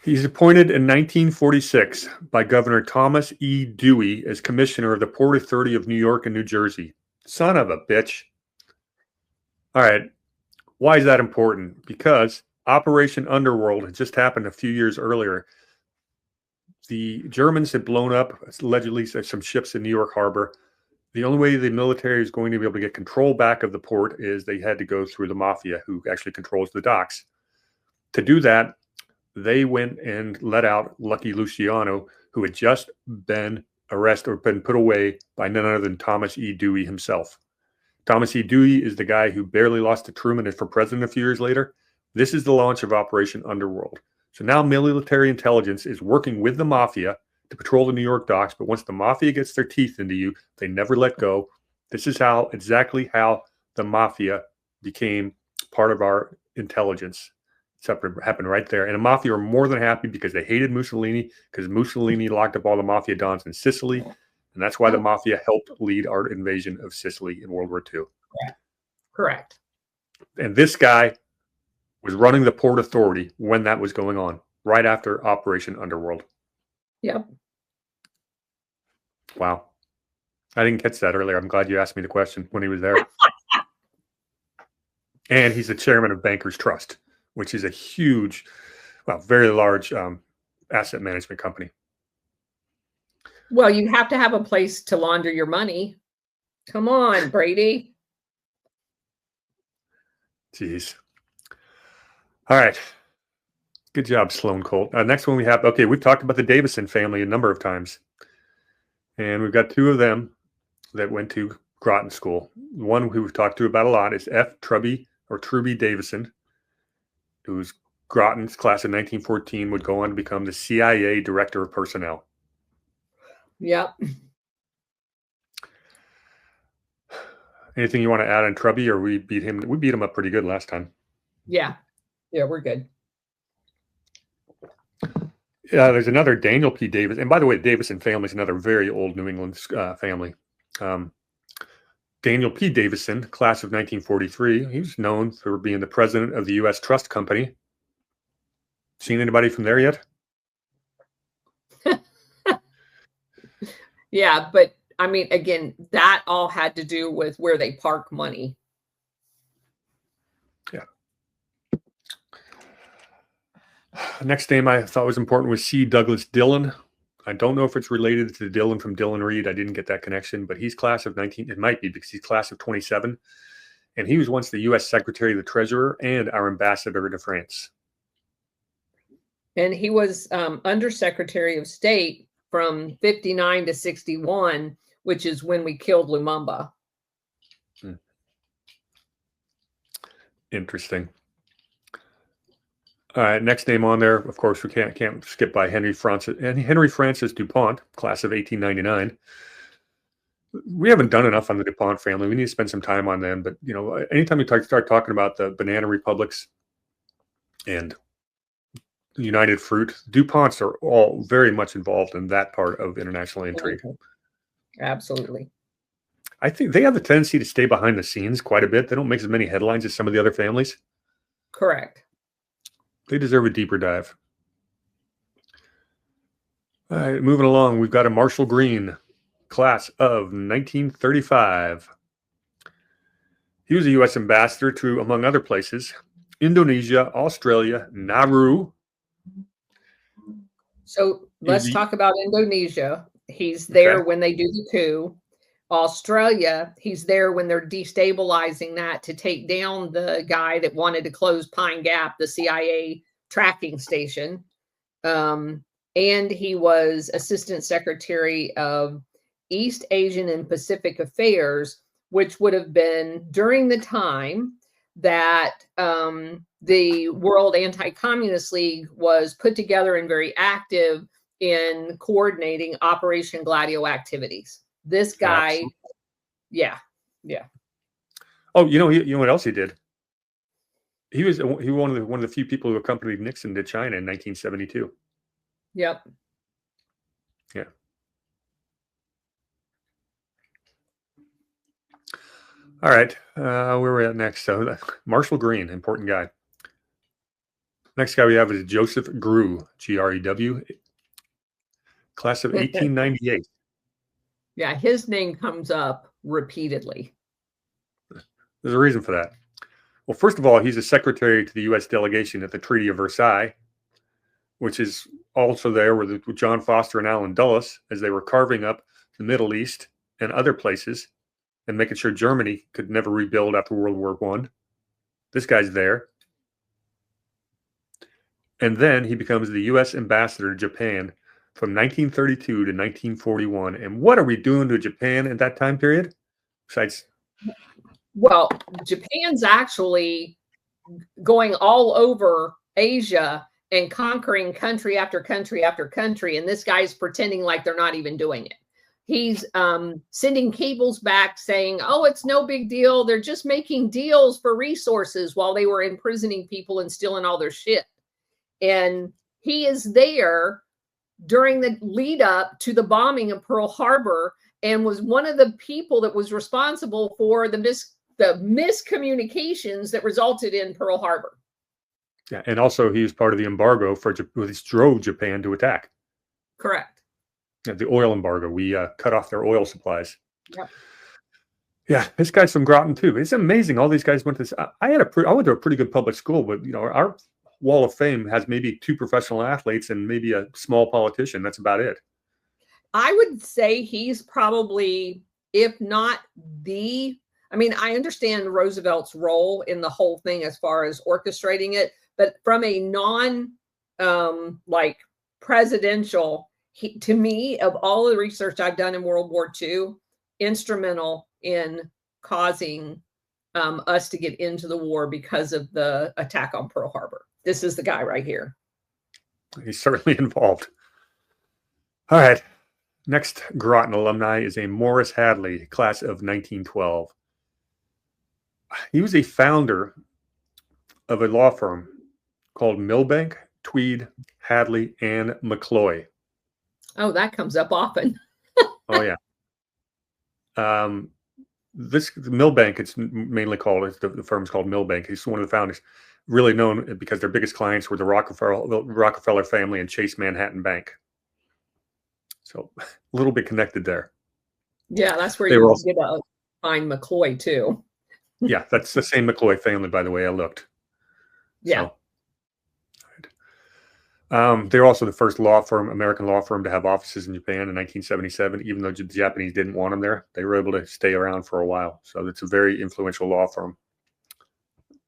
He's appointed in 1946 by Governor Thomas E. Dewey as commissioner of the Port Authority of New York and New Jersey. Son of a bitch. All right. Why is that important? Because Operation Underworld had just happened a few years earlier. The Germans had blown up, allegedly, some ships in New York Harbor. The only way the military is going to be able to get control back of the port is they had to go through the mafia, who actually controls the docks. To do that, they went and let out Lucky Luciano, who had just been arrested or been put away by none other than Thomas E. Dewey himself. Thomas E. Dewey is the guy who barely lost to Truman and for president a few years later. This is the launch of Operation Underworld. So now military intelligence is working with the mafia to patrol the New York docks. But once the mafia gets their teeth into you, they never let go. This is exactly how the mafia became part of our intelligence. It happened right there. And the mafia are more than happy because they hated Mussolini, because Mussolini locked up all the mafia dons in Sicily. And that's why the mafia helped lead our invasion of Sicily in World War II. Correct. And this guy was running the Port Authority when that was going on, right after Operation Underworld. Yep. Wow. I didn't catch that earlier. I'm glad you asked me the question when he was there. And he's the chairman of Bankers Trust, which is a huge, very large asset management company. Well, you have to have a place to launder your money. Come on, Brady. Jeez. All right. Good job, Sloan Colt. Next one we have, we've talked about the Davison family a number of times. And we've got two of them that went to Groton School. One who we've talked to about a lot is F. Truby Davison, who's Groton's class of 1914, would go on to become the CIA Director of Personnel. Yep. Anything you want to add on Truby, or we beat him? We beat him up pretty good last time. Yeah. Yeah, we're good. There's another Daniel P. Davis. And by the way, the Davison family is another very old New England family. Daniel P. Davison, class of 1943. He was known for being the president of the U.S. Trust Company. Seen anybody from there yet? Yeah, but I mean, again, that all had to do with where they park money. Yeah. Next name I thought was important was C. Douglas Dillon. I don't know if it's related to Dillon from Dillon Reed. I didn't get that connection, but he's class of 19. It might be because he's class of 27. And he was once the U.S. Secretary of the Treasurer and our ambassador to France. And he was Undersecretary of State from 59 to 61, which is when we killed Lumumba. Interesting. All right, next name on there, of course, we can't skip by Henry Francis DuPont, class of 1899. We haven't done enough on the DuPont family. We need to spend some time on them. But anytime we start talking about the banana republics and United Fruit, DuPonts are all very much involved in that part of international intrigue. Absolutely. I think they have a tendency to stay behind the scenes quite a bit. They don't make as many headlines as some of the other families. Correct. They deserve a deeper dive. All right, moving along, we've got a Marshall Green, class of 1935. He was a U.S. ambassador to, among other places, Indonesia, Australia, Nauru. So let's talk about Indonesia. He's there when they do the coup. Australia. He's there when they're destabilizing that to take down the guy that wanted to close Pine Gap, the CIA tracking station. And he was Assistant Secretary of East Asian and Pacific Affairs, which would have been during the time that the World Anti-Communist League was put together and very active in coordinating Operation Gladio activities. This guy, Absolutely. yeah. Oh, you know what else he did? He was one of the few people who accompanied Nixon to China in 1972. Yep. Yeah. All right. Where we're at next? So Marshall Green, important guy. Next guy we have is Joseph Grew, Grew, class of 1898. Yeah, his name comes up repeatedly. There's a reason for that. Well, first of all, he's a secretary to the U.S. delegation at the Treaty of Versailles, which is also there with John Foster and Allen Dulles as they were carving up the Middle East and other places and making sure Germany could never rebuild after World War I. This guy's there. And then he becomes the U.S. ambassador to Japan from 1932 to 1941. And what are we doing to Japan at that time period? Besides, well, Japan's actually going all over Asia and conquering country after country after country. And this guy's pretending like they're not even doing it. He's sending cables back saying, oh, it's no big deal. They're just making deals for resources while they were imprisoning people and stealing all their shit. And he is there during the lead up to the bombing of Pearl Harbor and was one of the people that was responsible for the miscommunications that resulted in Pearl Harbor. Yeah, and also he was part of the embargo which drove Japan to attack. Correct. Yeah, the oil embargo. We cut off their oil supplies. Yep. Yeah, this guy's from Groton too. It's amazing. All these guys went to this. I went to a pretty good public school, but our Wall of Fame has maybe 2 professional athletes and maybe a small politician. That's about it. I would say he's probably, if not the, I mean, I understand Roosevelt's role in the whole thing as far as orchestrating it, but from a like presidential, to me, of all the research I've done in World War II, instrumental in causing us to get into the war because of the attack on Pearl Harbor. This is the guy right here. He's certainly involved. All right. Next Groton alumni is a Morris Hadley, class of 1912. He was a founder of a law firm called Milbank, Tweed, Hadley, and McCloy. Oh, that comes up often. Oh, yeah. This Milbank, it's mainly called, the firm's called Milbank. He's one of the founders, really known because their biggest clients were the Rockefeller family and Chase Manhattan Bank. So a little bit connected there. Yeah, that's where you get to find McCloy too. Yeah, that's the same McCloy family, by the way. I looked. Yeah. So, they're also the first American law firm to have offices in Japan in 1977. Even though the Japanese didn't want them there, they were able to stay around for a while. So it's a very influential law firm.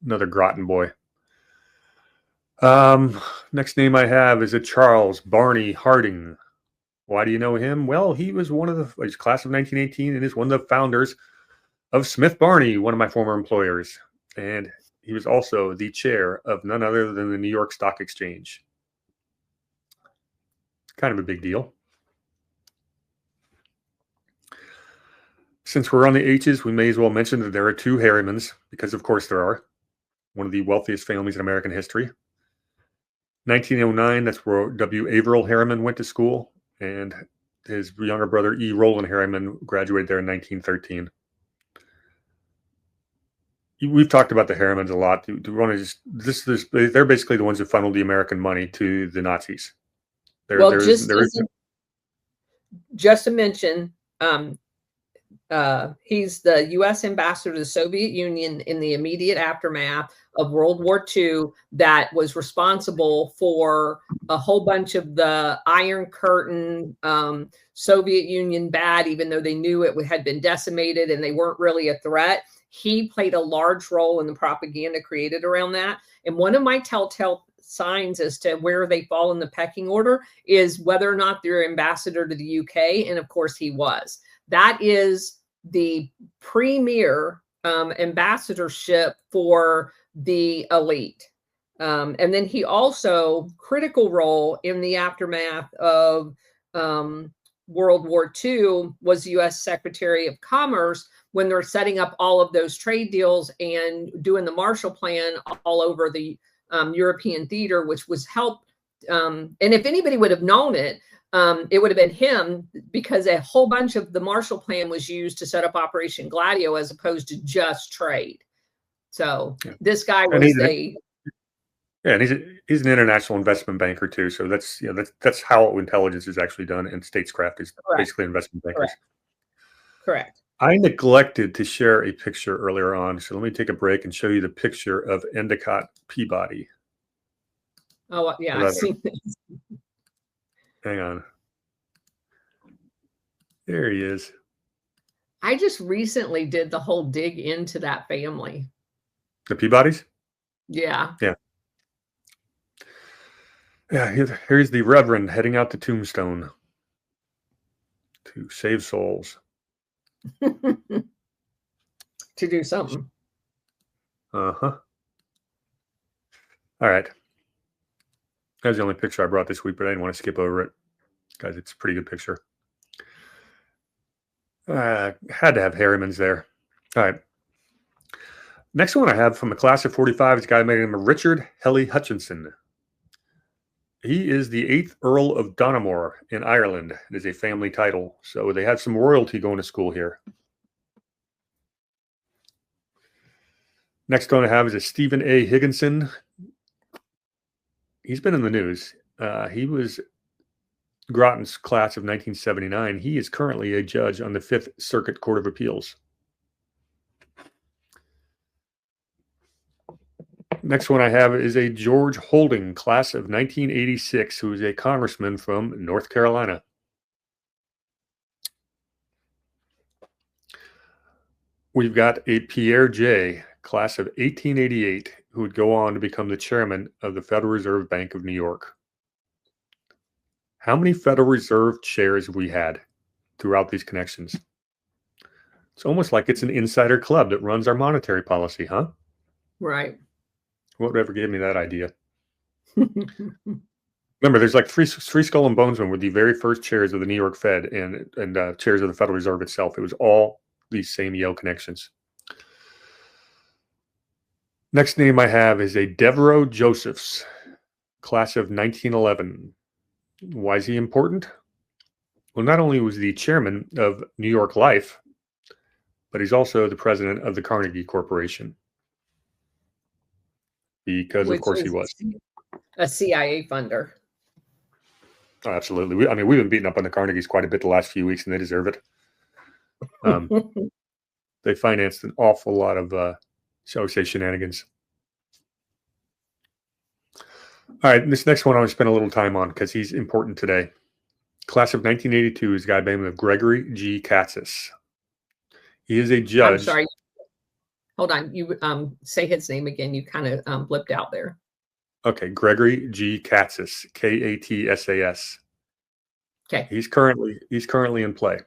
Another Groton boy. Next name I have is a Charles Barney Harding. Why do you know him? Well, he was he's class of 1918 and is one of the founders of Smith Barney, one of my former employers. And he was also the chair of none other than the New York Stock Exchange. Kind of a big deal. Since we're on the H's, we may as well mention that there are 2 Harrimans, because of course there are. One of the wealthiest families in American history. 1909, that's where W. Averill Harriman went to school, and his younger brother E. Roland Harriman graduated there in 1913. We've talked about the Harrimans a lot. Do we want to they're basically the ones who funneled the American money to the Nazis. Just to mention, He's the U.S. ambassador to the Soviet Union in the immediate aftermath of World War II that was responsible for a whole bunch of the Iron Curtain, Soviet Union bad, even though they knew it had been decimated and they weren't really a threat. He played a large role in the propaganda created around that. And one of my telltale signs as to where they fall in the pecking order is whether or not they're ambassador to the UK. And of course he was. That is the premier ambassadorship for the elite. And then he also, critical role in the aftermath of World War II, was U.S. Secretary of Commerce when they're setting up all of those trade deals and doing the Marshall Plan all over the European theater, which was helped. And if anybody would have known it, it would have been him, because a whole bunch of the Marshall Plan was used to set up Operation Gladio as opposed to just trade. So this guy was and he's an international investment banker too. So that's how intelligence is actually done, and statescraft is basically investment bankers. Correct. I neglected to share a picture earlier on, so let me take a break and show you the picture of Endicott Peabody. Oh yeah, I've seen this. Hang on. There he is. I just recently did the whole dig into that family. The Peabodys? Yeah. Yeah. Yeah, here's the Reverend heading out to Tombstone to save souls. To do something. Uh-huh. All right. That's the only picture I brought this week, but I didn't want to skip over it. Guys, it's a pretty good picture. Had to have Harrimans there. All right. Next one I have from the class of 45 is a guy named Richard Helly Hutchinson. He is the 8th Earl of Donoughmore in Ireland. It is a family title, so they have some royalty going to school here. Next one I have is a Stephen A. Higginson. He's been in the news. He was Groton's class of 1979. He is currently a judge on the 5th Circuit Court of Appeals. Next one I have is a George Holding, class of 1986, who is a congressman from North Carolina. We've got a Pierre J., class of 1888, who would go on to become the chairman of the Federal Reserve Bank of New York. How many Federal Reserve chairs have we had throughout these connections? It's almost like it's an insider club that runs our monetary policy, huh? Right. Whatever gave me that idea. Remember, there's like three skull and bonesmen were the very first chairs of the New York Fed and chairs of the Federal Reserve itself. It was all these same Yale connections. Next name I have is a Devereux Josephs, class of 1911. Why is he important? Well, not only was he chairman of New York Life, but he's also the president of the Carnegie Corporation. Because, of course, he was a CIA funder. Oh, absolutely. We've been beating up on the Carnegies quite a bit the last few weeks, and they deserve it. They financed an awful lot of, shall we say, shenanigans. All right, this next one I want to spend a little time on because he's important today. Class of 1982 is a guy by the name of Gregory G. Katsas. He is a judge. I'm sorry. Hold on. You say his name again. You kind of blipped out there. Okay, Gregory G. Katsas, Katsas. Okay. He's currently in play.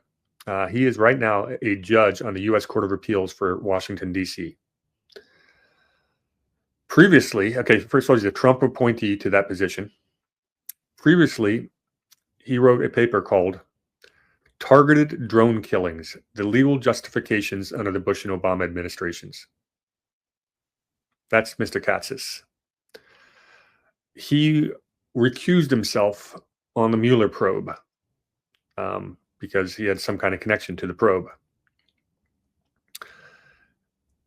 He is right now a judge on the U.S. Court of Appeals for Washington, D.C. Previously, okay, first of all, he's a Trump appointee to that position. Previously, he wrote a paper called Targeted Drone Killings, the Legal Justifications Under the Bush and Obama Administrations. That's Mr. Katsas. He recused himself on the Mueller probe because he had some kind of connection to the probe.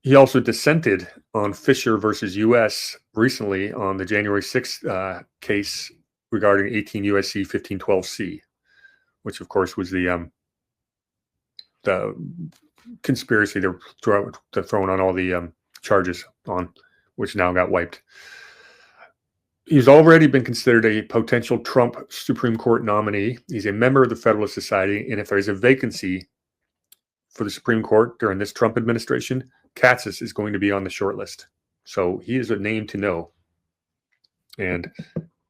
He also dissented on Fisher versus U.S. recently on the January 6th case regarding 18 U.S.C. 1512C, which, of course, was the the conspiracy they're throwing on all the charges on, which now got wiped. He's already been considered a potential Trump Supreme Court nominee. He's a member of the Federalist Society, and if there's a vacancy for the Supreme Court during this Trump administration, Katsas is going to be on the short list. So he is a name to know. And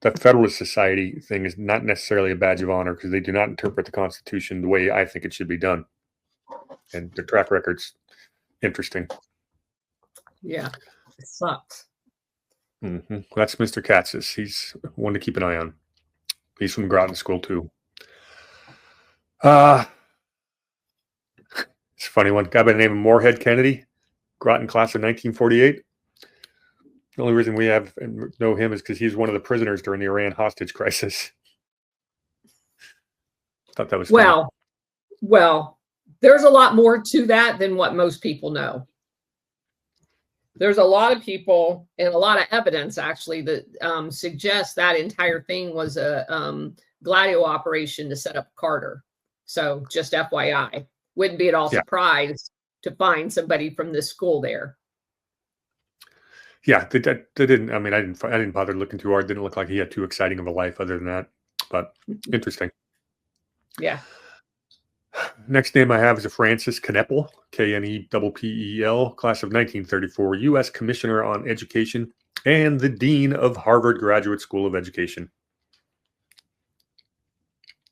the Federalist Society thing is not necessarily a badge of honor because they do not interpret the Constitution the way I think it should be done. And their track record's interesting. Yeah, it sucks. Mm-hmm. That's Mr. Katsas. He's one to keep an eye on. He's from Groton School too. It's a funny one. Guy by the name of Moorhead Kennedy, Groton class of 1948. The only reason we know him is because he's one of the prisoners during the Iran hostage crisis. Thought that was funny. Well, there's a lot more to that than what most people know. There's a lot of people and a lot of evidence actually that suggests that entire thing was a Gladio operation to set up Carter. So just FYI, wouldn't be at all surprised to find somebody from this school there. Yeah, they didn't. I mean, I didn't bother looking too hard. Didn't look like he had too exciting of a life other than that. But interesting. Yeah. Next name I have is a Francis Kneppel, Kneppel, class of 1934, U.S. Commissioner on Education and the Dean of Harvard Graduate School of Education.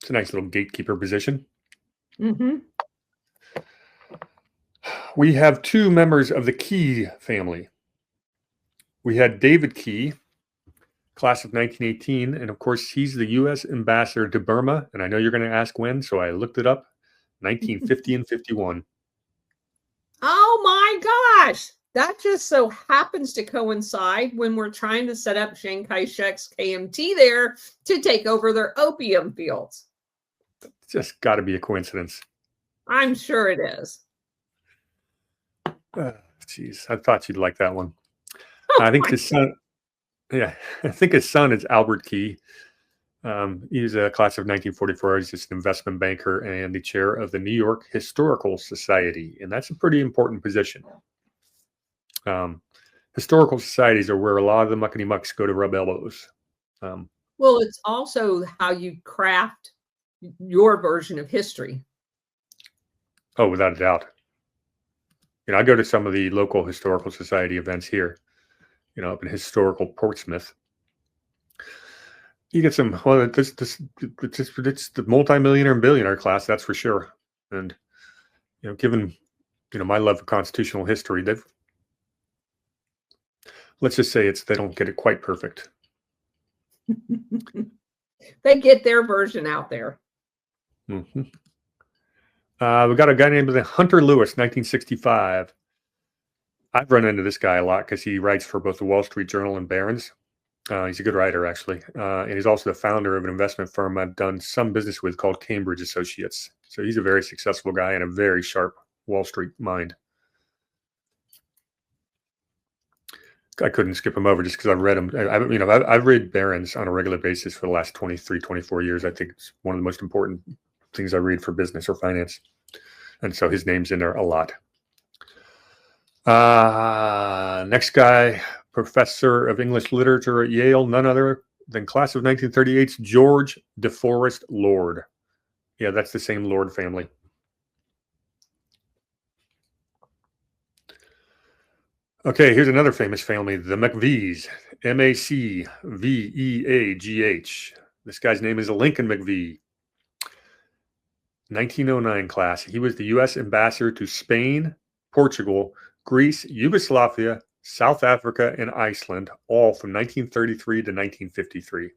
It's a nice little gatekeeper position. Mm-hmm. We have two members of the Key family. We had David Key, class of 1918, and of course, he's the U.S. ambassador to Burma, and I know you're going to ask when, so I looked it up. 1950 and 51. Oh my gosh. That just so happens to coincide when we're trying to set up Chiang Kai-shek's KMT there to take over their opium fields. It's just got to be a coincidence. I'm sure it is. Geez, I thought you'd like that one. I think his son, I think his son is Albert Key. He's a class of 1944. He's just an investment banker and the chair of the New York Historical Society. And that's a pretty important position. Historical societies are where a lot of the muckety mucks go to rub elbows. Well, it's also how you craft your version of history. Oh, without a doubt. You know, I go to some of the local historical society events here, you know, up in historical Portsmouth. You get some, well, it's the multimillionaire and billionaire class, that's for sure. And, you know, given, you know, my love of constitutional history, let's just say they don't get it quite perfect. They get their version out there. Mm-hmm. We got a guy named Hunter Lewis, 1965. I've run into this guy a lot because he writes for both the Wall Street Journal and Barron's. He's a good writer, actually. And he's also the founder of an investment firm I've done some business with called Cambridge Associates. So he's a very successful guy and a very sharp Wall Street mind. I couldn't skip him over just because I've read him. I've read Barron's on a regular basis for the last 23, 24 years. I think it's one of the most important things I read for business or finance. And so his name's in there a lot. Next guy, professor of English literature at Yale, none other than class of 1938's George DeForest Lord. Yeah, that's the same Lord family. Okay, here's another famous family, the McVees, MacVeagh. This guy's name is Lincoln McVee. 1909 class. He was the U.S. ambassador to Spain, Portugal, Greece, Yugoslavia, South Africa, and Iceland, all from 1933 to 1953.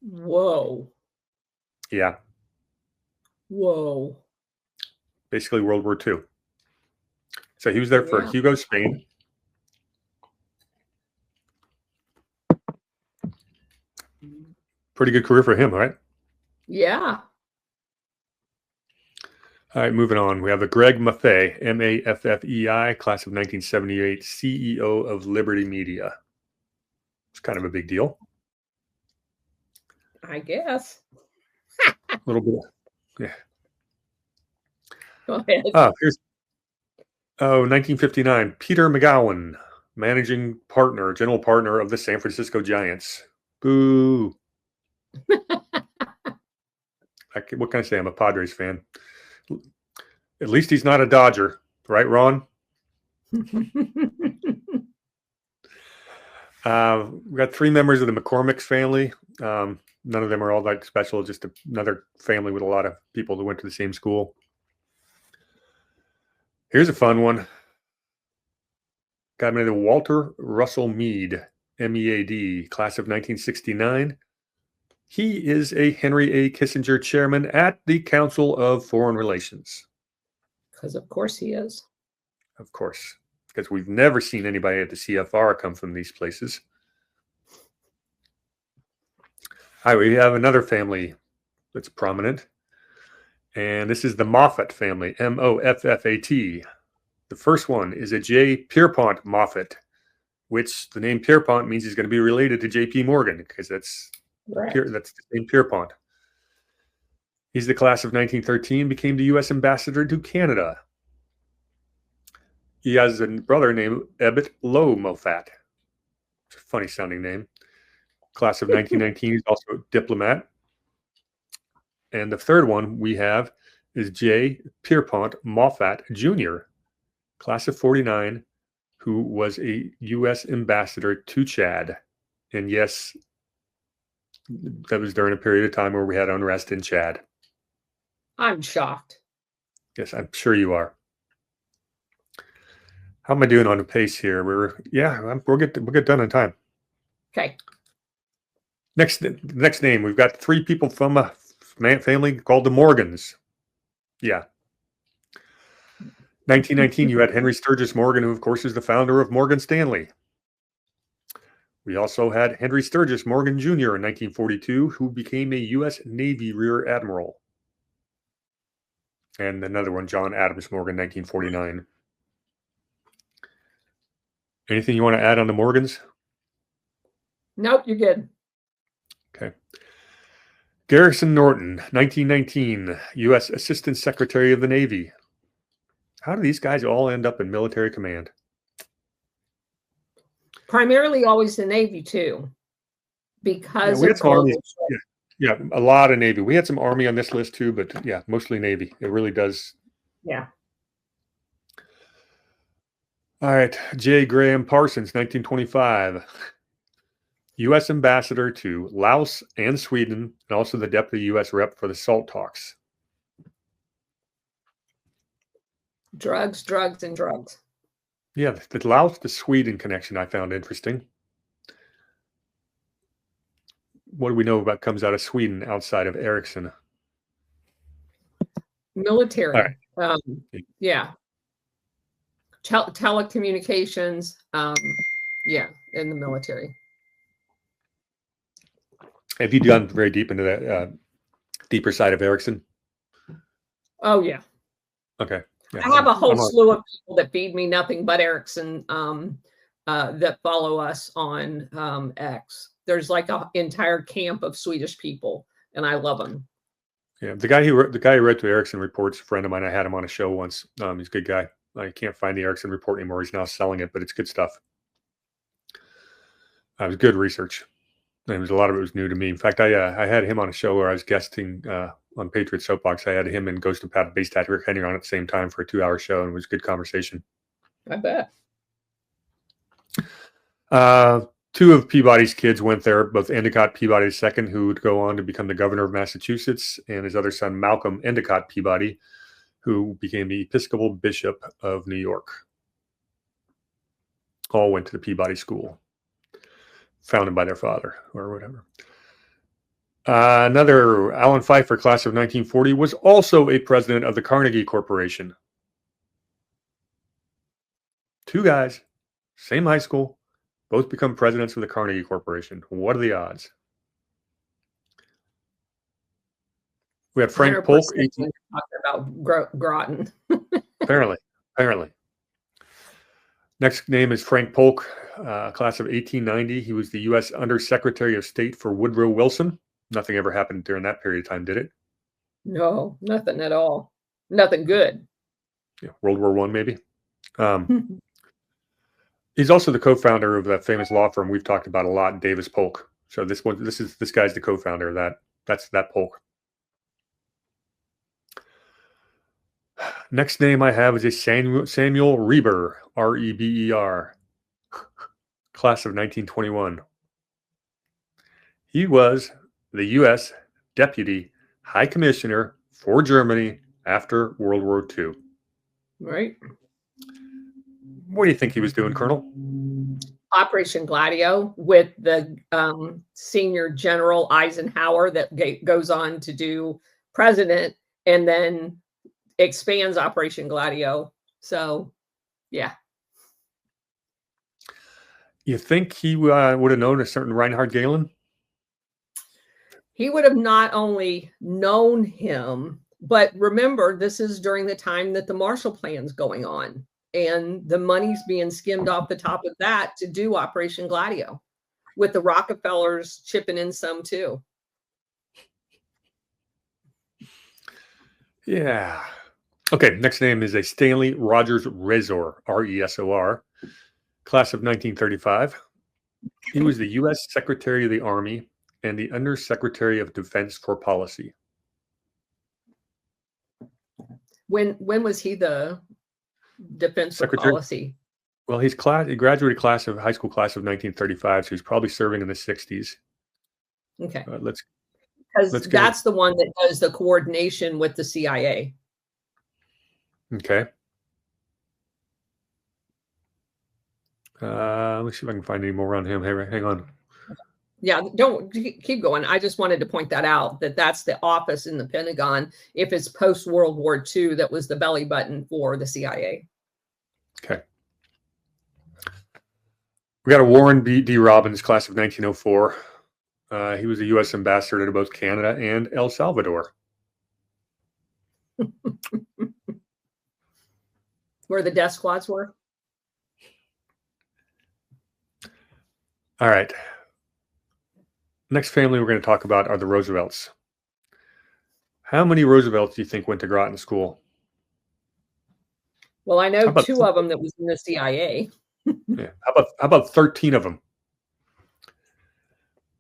Whoa. Yeah. Whoa. Basically World War II. So he was there for Hugo, Spain. Pretty good career for him, right? Yeah. All right, moving on. We have a Greg Maffei, Maffei, class of 1978, CEO of Liberty Media. It's kind of a big deal. I guess. A little bit. Yeah. Go ahead. Here's 1959. Peter McGowan, managing partner, general partner of the San Francisco Giants. Boo. What can I say? I'm a Padres fan. At least he's not a Dodger, right, Ron? We got 3 members of the McCormick's family. None of them are all that special, just another family with a lot of people that went to the same school. Here's a fun one. Guy named Walter Russell Mead, MEAD, class of 1969. He is a Henry A. Kissinger chairman at the Council of Foreign Relations. Because of course he is. Of course, because we've never seen anybody at the CFR come from these places. All right, we have another family that's prominent, and this is the Moffat family, Moffat. The first one is a J. Pierpont Moffat, which the name Pierpont means he's going to be related to J.P. Morgan, because that's the name Pierpont. He's the class of 1913, became the U.S. ambassador to Canada. He has a brother named Ebbett Lowe Moffat. It's a funny sounding name. Class of 1919, he's also a diplomat. And the third one we have is J. Pierpont Moffat Jr., class of 49, who was a U.S. ambassador to Chad. And yes, that was during a period of time where we had unrest in Chad. I'm shocked. Yes, I'm sure you are. How am I doing on the pace here? We'll get done in time. Okay. Next name, we've got 3 people from a family called the Morgans. Yeah. 1919, you had Henry Sturgis Morgan, who of course is the founder of Morgan Stanley. We also had Henry Sturgis Morgan Jr. in 1942, who became a U.S. Navy Rear Admiral. And another one, John Adams Morgan, 1949. Anything you want to add on the Morgans? Nope, you're good. Okay. Garrison Norton, 1919, U.S. Assistant Secretary of the Navy. How do these guys all end up in military command? Primarily always the Navy, too. Because of Army. Yeah, a lot of Navy. We had some Army on this list, too, but yeah, mostly Navy. It really does. Yeah. All right. J. Graham Parsons, 1925. U.S. Ambassador to Laos and Sweden, and also the Deputy U.S. Rep for the SALT talks. Drugs, and drugs. Yeah, the Laos to Sweden connection I found interesting. What do we know about comes out of Sweden outside of Ericsson? Military. Right. Yeah. Telecommunications. Yeah, in the military. Have you gone very deep into that deeper side of Ericsson? Oh, yeah. Okay. Yeah, I have a whole slew of people that feed me nothing but Ericsson that follow us on X. There's like an entire camp of Swedish people, and I love them. Yeah, the guy who wrote to Ericsson Reports, a friend of mine. I had him on a show once. He's a good guy. I can't find the Ericsson Report anymore. He's now selling it, but it's good stuff. It was good research. And a lot of it was new to me. In fact, I had him on a show where I was guesting on Patriot Soapbox. I had him and Ghost of Pat Base Tactical Henry on at the same time for a 2-hour show, and it was a good conversation. I bet. 2 of Peabody's kids went there, both Endicott Peabody II, who would go on to become the governor of Massachusetts, and his other son, Malcolm Endicott Peabody, who became the Episcopal Bishop of New York. All went to the Peabody School, founded by their father or whatever. Another Alan Pfeiffer, class of 1940, was also a president of the Carnegie Corporation. 2 guys, same high school, both become presidents of the Carnegie Corporation. What are the odds? We had Frank Polk. Talking about Groton. Apparently. Next name is Frank Polk, class of 1890. He was the U.S. Undersecretary of State for Woodrow Wilson. Nothing ever happened during that period of time, did it? No, nothing at all. Nothing good. World War I, maybe. He's also the co-founder of that famous law firm we've talked about a lot, Davis Polk. So this guy's the co-founder of that. That's that Polk. Next name I have is a Samuel Reber, R-E-B-E-R, class of 1921. He was the U.S. Deputy High Commissioner for Germany after World War II. Right. What do you think he was doing, Colonel? Operation Gladio with the senior general Eisenhower that goes on to do president and then expands Operation Gladio. So, yeah. You think he would have known a certain Reinhard Gehlen? He would have not only known him, but remember, this is during the time that the Marshall Plan's going on. And the money's being skimmed off the top of that to do Operation Gladio, with the Rockefellers chipping in some too. Yeah. Okay, next name is a Stanley Rogers Resor, R-E-S-O-R, class of 1935. He was the U.S. Secretary of the Army and the Undersecretary of Defense for Policy. When was he the Defense for Policy? Well, he graduated high school class of 1935, so he's probably serving in the 60s. Okay. Because that's the one that does the coordination with the CIA. Okay. Let's see if I can find any more on him. Hey, hang on. Yeah, don't keep going. I just wanted to point that out, that's the office in the Pentagon. If it's post-World War II, that was the belly button for the CIA. Okay. We got a Warren D. Robbins, class of 1904. He was a U.S. ambassador to both Canada and El Salvador. Where the death squads were? All right. Next family we're going to talk about are the Roosevelts. How many Roosevelts do you think went to Groton School? Well, I know two of them that was in the CIA. Yeah. How about 13 of them?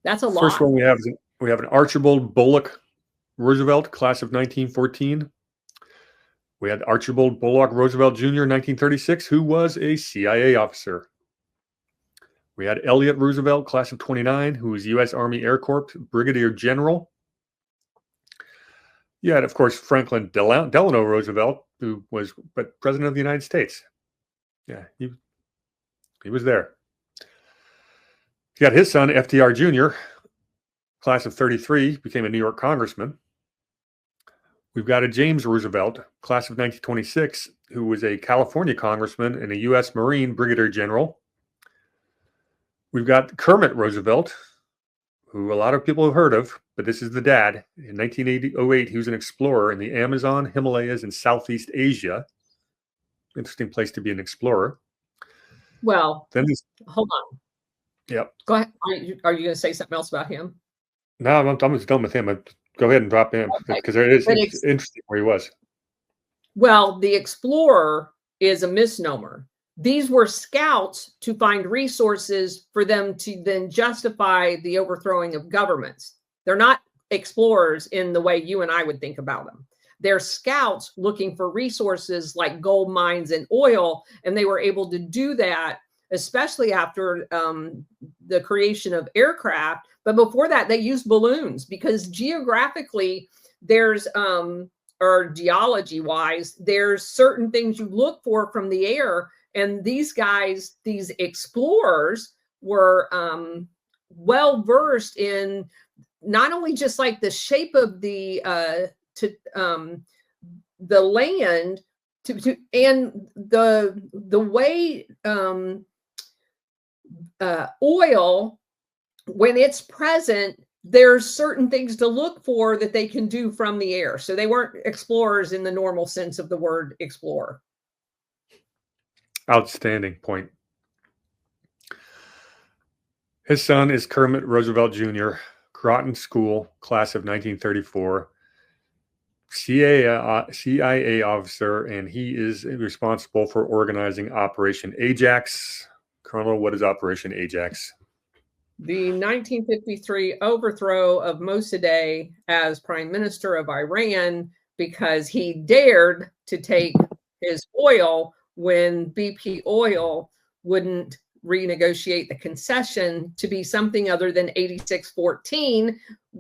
That's a lot. First one we have an Archibald Bullock Roosevelt, class of 1914. We had Archibald Bullock Roosevelt Jr. in 1936, who was a CIA officer. We had Elliott Roosevelt, class of 29, who was U.S. Army Air Corps Brigadier General. You had, of course, Franklin Delano Roosevelt, who was President of the United States. Yeah, he was there. You got his son, FDR Jr., class of 33, became a New York congressman. We've got a James Roosevelt, class of 1926, who was a California congressman and a U.S. Marine Brigadier General. We've got Kermit Roosevelt, who a lot of people have heard of, but this is the dad. In 1908, he was an explorer in the Amazon, Himalayas, and Southeast Asia. Interesting place to be an explorer. Well, hold on. Yep. Go ahead. Are you going to say something else about him? No, I'm just done with him. Go ahead and drop him because it's interesting where he was. Well, the explorer is a misnomer. These were scouts to find resources for them to then justify the overthrowing of governments. They're not explorers in the way you and I would think about them. They're scouts looking for resources like gold mines and oil, and they were able to do that, especially after the creation of aircraft. But before that, they used balloons because geographically, there's or geology-wise, there's certain things you look for from the air. And these guys, these explorers, were well-versed in not only just like the shape of the land, and the way oil, when it's present, there's certain things to look for that they can do from the air. So they weren't explorers in the normal sense of the word explorer. Outstanding point. His son is Kermit Roosevelt Jr., Groton School, class of 1934. CIA officer, and he is responsible for organizing Operation Ajax. Colonel, what is Operation Ajax? The 1953 overthrow of Mossadegh as prime minister of Iran because he dared to take his oil when BP oil wouldn't renegotiate the concession to be something other than 86.14,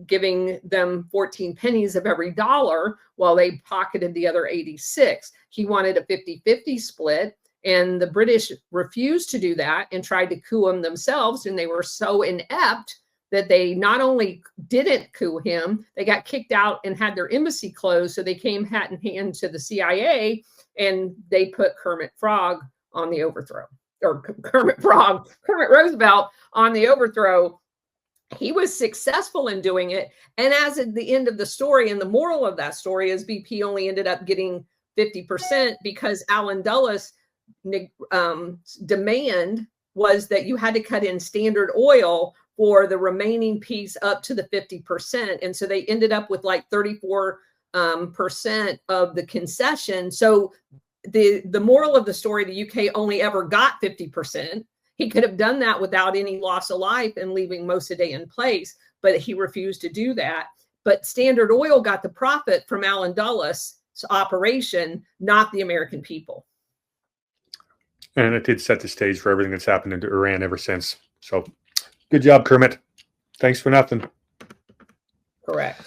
giving them 14 pennies of every dollar while they pocketed the other 86. He wanted a 50-50 split. And the British refused to do that and tried to coup him themselves. And they were so inept that they not only didn't coup him, they got kicked out and had their embassy closed. So they came hat in hand to the CIA, and they put Kermit Frog on the overthrow, or Kermit Roosevelt on the overthrow. He was successful in doing it. And as at the end of the story, and the moral of that story is BP only ended up getting 50% because Allen Dulles demand was that you had to cut in Standard Oil for the remaining piece up to the 50%. And so they ended up with like 34% of the concession. So the moral of the story, the UK only ever got 50%. He could have done that without any loss of life and leaving Mossadegh in place, but he refused to do that. But Standard Oil got the profit from Allen Dulles' operation, not the American people. And it did set the stage for everything that's happened into Iran ever since. So good job, Kermit. Thanks for nothing. Correct.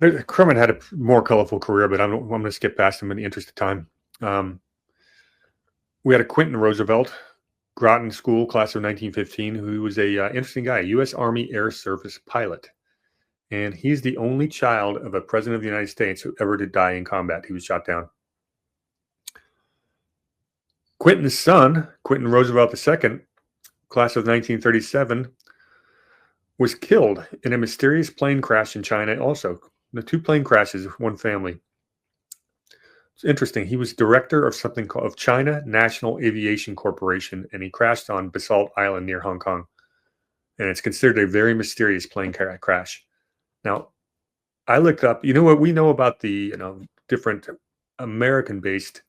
Kermit had a more colorful career, but I'm going to skip past him in the interest of time. We had a Quentin Roosevelt, Groton School, class of 1915, who was a interesting guy, U.S. Army Air Service pilot. And he's the only child of a president of the United States who ever did die in combat. He was shot down. Quentin's son, Quentin Roosevelt II, class of 1937, was killed in a mysterious plane crash in China also. The two plane crashes, one family. It's interesting. He was director of something called China National Aviation Corporation, and he crashed on Basalt Island near Hong Kong. And it's considered a very mysterious plane crash. Now, I looked up, you know what we know about the different American-based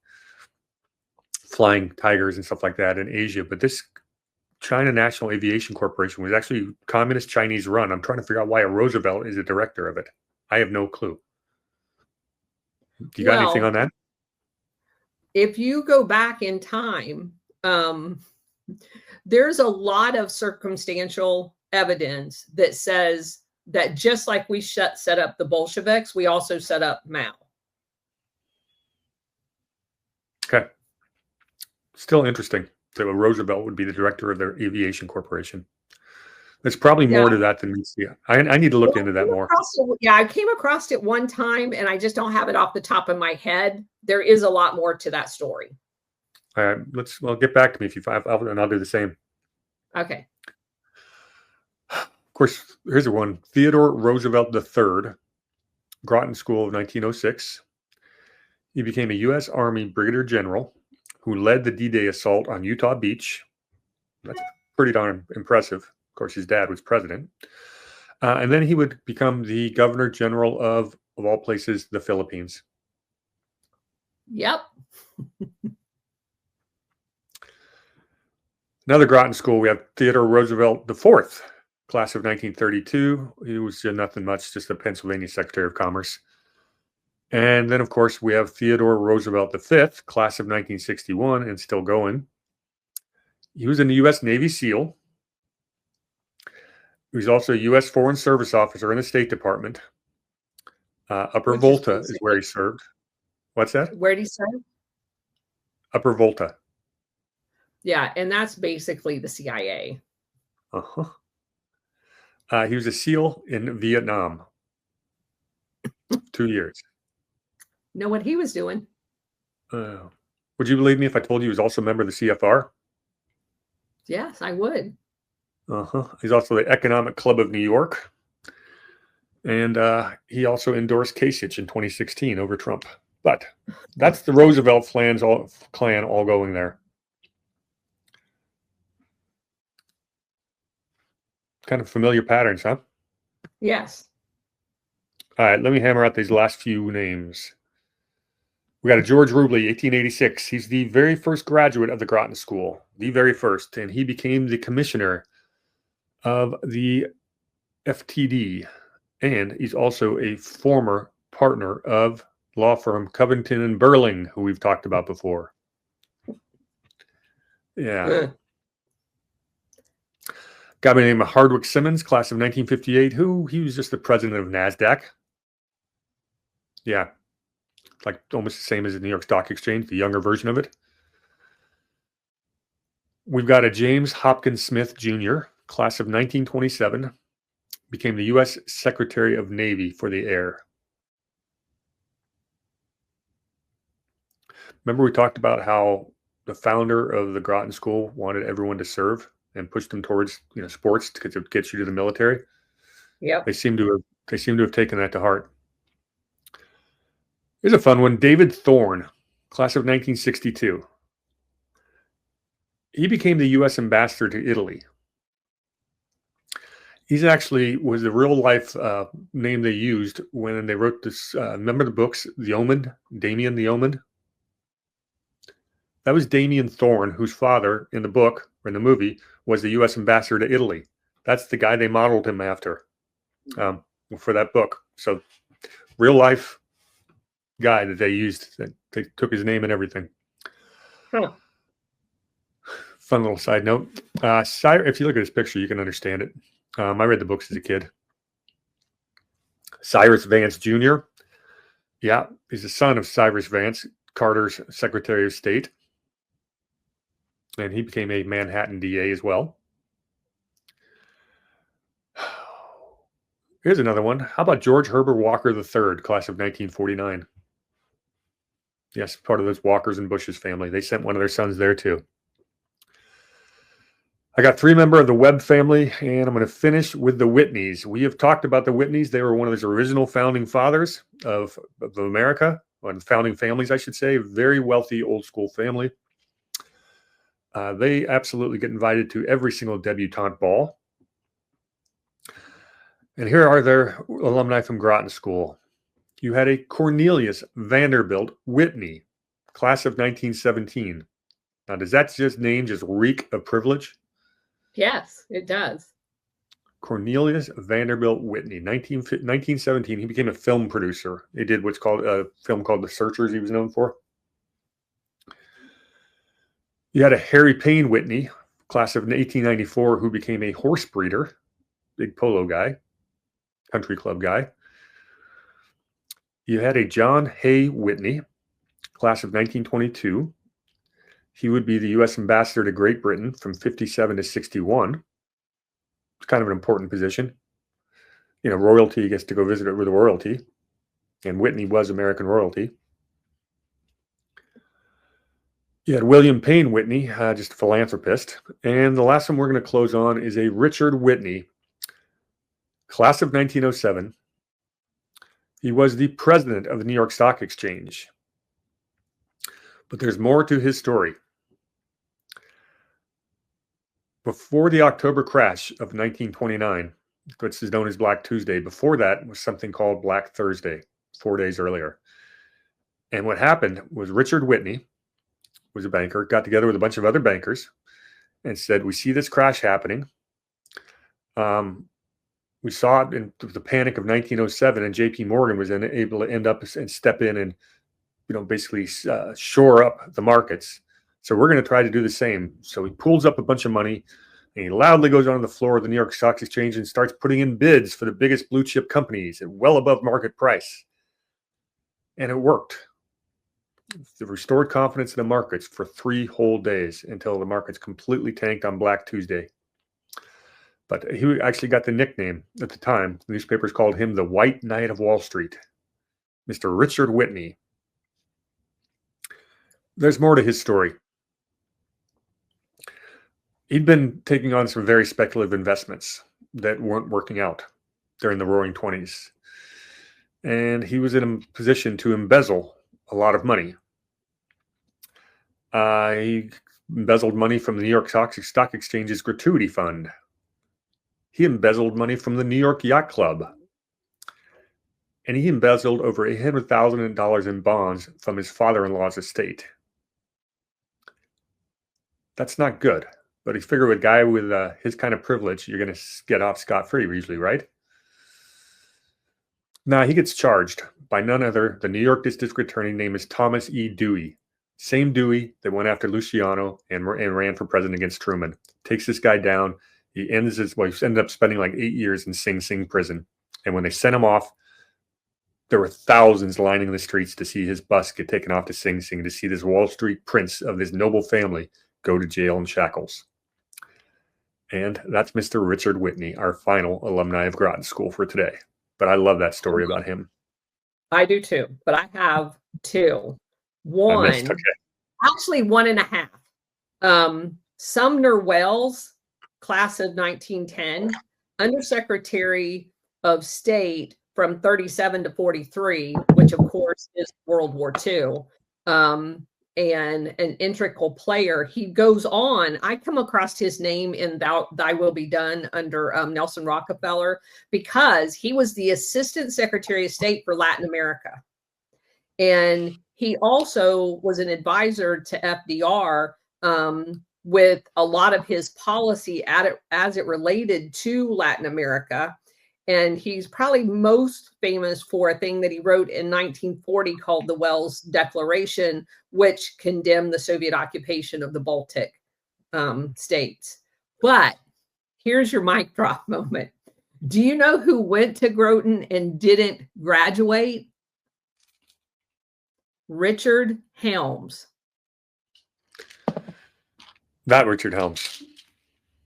flying tigers and stuff like that in Asia, but this China National Aviation Corporation was actually communist Chinese run. I'm trying to figure out why a Roosevelt is a director of it. I have no clue. Do you got anything on that? If you go back in time, there's a lot of circumstantial evidence that says that just like we set up the Bolsheviks, we also set up Mao. Okay. Still interesting that a Roosevelt would be the director of their aviation corporation. There's probably more to that than we see. I need to look into that more. I came across it one time, and I just don't have it off the top of my head. There is a lot more to that story. Well, get back to me if you find, and I'll do the same. Okay. Of course, here's the one. Theodore Roosevelt III, Groton School of 1906. He became a U.S. Army Brigadier General who led the D-Day assault on Utah Beach. That's pretty darn impressive. Of course, his dad was president. And then he would become the Governor General of all places, the Philippines. Yep. Another Groton School, we have Theodore Roosevelt IV, class of 1932. He was nothing much, just a Pennsylvania Secretary of Commerce. And then, of course, we have Theodore Roosevelt V, class of 1961, and still going. He was in the U.S. Navy SEAL. He was also a U.S. Foreign Service officer in the State Department. Upper Volta is where he served. What's that? Where did he serve? Upper Volta. Yeah, and that's basically the CIA. Uh-huh. He was a SEAL in Vietnam. 2 years. Know what he was doing? Would you believe me if I told you he was also a member of the CFR? Yes, I would. He's also the Economic Club of New York. And he also endorsed Kasich in 2016 over Trump. But that's the Roosevelt clan all going there. Kind of familiar patterns, huh? Yes. All right, let me hammer out these last few names. We got a George Rubley, 1886. He's the very first graduate of the Groton School, the very first, and he became the commissioner of the FTD, and he's also a former partner of law firm Covington and Burling, who we've talked about before. Yeah. Guy by the name of Hardwick Simmons, class of 1958, he was just the president of NASDAQ. Yeah. Like almost the same as the New York Stock Exchange, the younger version of it. We've got a James Hopkins Smith Jr., class of 1927, became the U.S. Secretary of Navy for the Air. Remember we talked about how the founder of the Groton School wanted everyone to serve and pushed them towards, sports because it gets you to the military. Yep. They seem to have taken that to heart. Here's a fun one. David Thorne, class of 1962. He became the U.S. ambassador to Italy. He's actually was the real life name they used when they wrote this. Remember the books, The Omen, Damien the Omen? That was Damien Thorne, whose father in the book, or in the movie, was the U.S. ambassador to Italy. That's the guy they modeled him after for that book. So real life guy that they used, that they took his name and everything. Huh. Fun little side note. If you look at this picture, you can understand it. I read the books as a kid. Cyrus Vance Jr. Yeah, he's the son of Cyrus Vance, Carter's Secretary of State. And he became a Manhattan DA as well. Here's another one. How about George Herbert Walker III, class of 1949? Yes, part of those Walkers and Bush's family. They sent one of their sons there too. I got 3 members of the Webb family, and I'm going to finish with the Whitneys. We have talked about the Whitneys. They were one of those original founding fathers of America, one of the founding families, I should say. Very wealthy, old school family. They absolutely get invited to every single debutante ball. And here are their alumni from Groton School. You had a Cornelius Vanderbilt Whitney, class of 1917. Now, does that name just reek of privilege? Yes, it does. Cornelius Vanderbilt Whitney, 1917. He became a film producer. He did what's called a film called The Searchers, he was known for. You had a Harry Payne Whitney, class of 1894, who became a horse breeder, big polo guy, country club guy. You had a John Hay Whitney, class of 1922. He would be the U.S. ambassador to Great Britain from 57 to 61. It's kind of an important position. Royalty gets to go visit it with royalty. And Whitney was American royalty. You had William Payne Whitney, just a philanthropist. And the last one we're going to close on is a Richard Whitney, class of 1907. He was the president of the New York Stock Exchange. But there's more to his story. Before the October crash of 1929, which is known as Black Tuesday, before that was something called Black Thursday, 4 days earlier. And what happened was Richard Whitney was a banker, got together with a bunch of other bankers and said, we see this crash happening. We saw it in the panic of 1907, and J.P. Morgan was able to end up and step in and basically shore up the markets. So we're going to try to do the same. So he pulls up a bunch of money and he loudly goes onto the floor of the New York Stock Exchange and starts putting in bids for the biggest blue chip companies at well above market price. And it worked. It restored confidence in the markets for 3 whole days until the markets completely tanked on Black Tuesday. But he actually got the nickname at the time. The newspapers called him the White Knight of Wall Street, Mr. Richard Whitney. There's more to his story. He'd been taking on some very speculative investments that weren't working out during the Roaring 20s. And he was in a position to embezzle a lot of money. He embezzled money from the New York Stock Exchange's gratuity fund. He embezzled money from the New York Yacht Club. and he embezzled over $800,000 in bonds from his father-in-law's estate. That's not good. But you figure with a guy with his kind of privilege, you're going to get off scot-free usually, right? Now, he gets charged by none other. The New York District Attorney name is Thomas E. Dewey. Same Dewey that went after Luciano and ran for president against Truman. Takes this guy down. He ended up spending like 8 years in Sing Sing prison. And when they sent him off, there were thousands lining the streets to see his bus get taken off to Sing Sing, to see this Wall Street prince of this noble family go to jail in shackles. And that's Mr. Richard Whitney, our final alumni of Groton School for today. But I love that story about him. I do too, but I have two. One, actually 1.5. Sumner Welles, class of 1910, Undersecretary of State from 37 to 43, which of course is World War II, and an integral player. He goes on. I come across his name in Thy Will Be Done under Nelson Rockefeller, because he was the Assistant Secretary of State for Latin America. And he also was an advisor to FDR with a lot of his policy as it related to Latin America. And he's probably most famous for a thing that he wrote in 1940 called the Welles Declaration, which condemned the Soviet occupation of the Baltic states. But here's your mic drop moment. Do you know who went to Groton and didn't graduate? Richard Helms. That Richard Helms.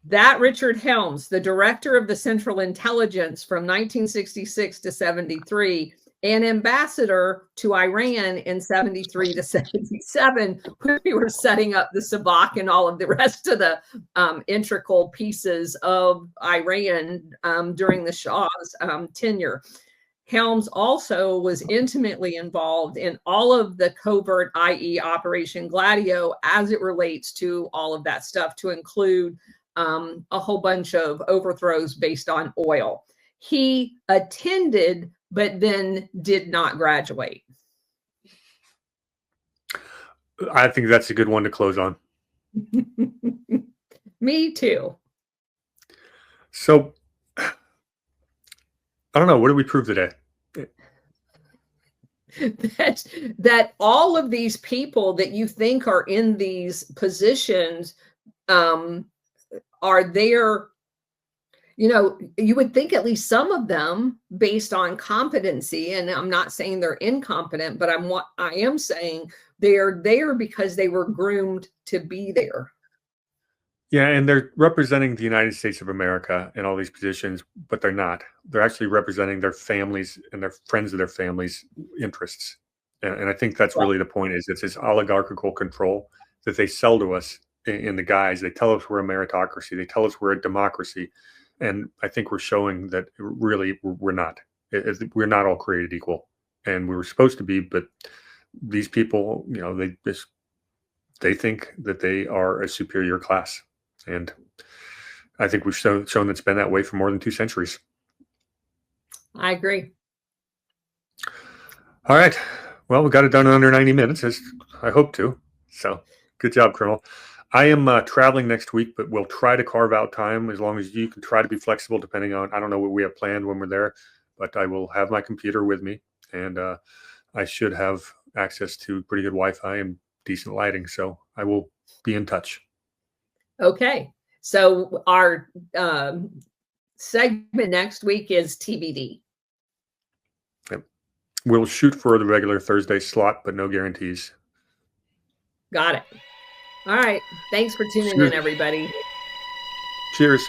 That Richard Helms, the director of the Central Intelligence from 1966 to 73, and ambassador to Iran in 73 to 77, when we were setting up the Sabak and all of the rest of the integral pieces of Iran during the Shah's tenure. Helms also was intimately involved in all of the covert, i.e. Operation Gladio, as it relates to all of that stuff, to include a whole bunch of overthrows based on oil. He attended, but then did not graduate. I think that's a good one to close on. Me too. So, I don't know. What did we prove today? That all of these people that you think are in these positions are there. You know, you would think at least some of them based on competency, and I'm not saying they're incompetent, but I am saying they're there because they were groomed to be there. Yeah, and they're representing the United States of America in all these positions, but they're not. They're actually representing their families and their friends of their families' interests. And I think that's really the point, is it's this oligarchical control that they sell to us in the guise. They tell us we're a meritocracy. They tell us we're a democracy. And I think we're showing that really we're not. We're not all created equal. And we were supposed to be, but these people, you know, they think that they are a superior class. And I think we've shown that it's been that way for more than 2 centuries. I agree. All right. Well, we got it done in under 90 minutes, as I hope to. So good job, Colonel. I am traveling next week, but we'll try to carve out time, as long as you can try to be flexible, depending on, I don't know what we have planned when we're there, but I will have my computer with me, and I should have access to pretty good Wi-Fi and decent lighting. So I will be in touch. Okay. So our segment next week is TBD. Yep. We'll shoot for the regular Thursday slot, but no guarantees. Got it. All right. Thanks for tuning in, everybody. Cheers.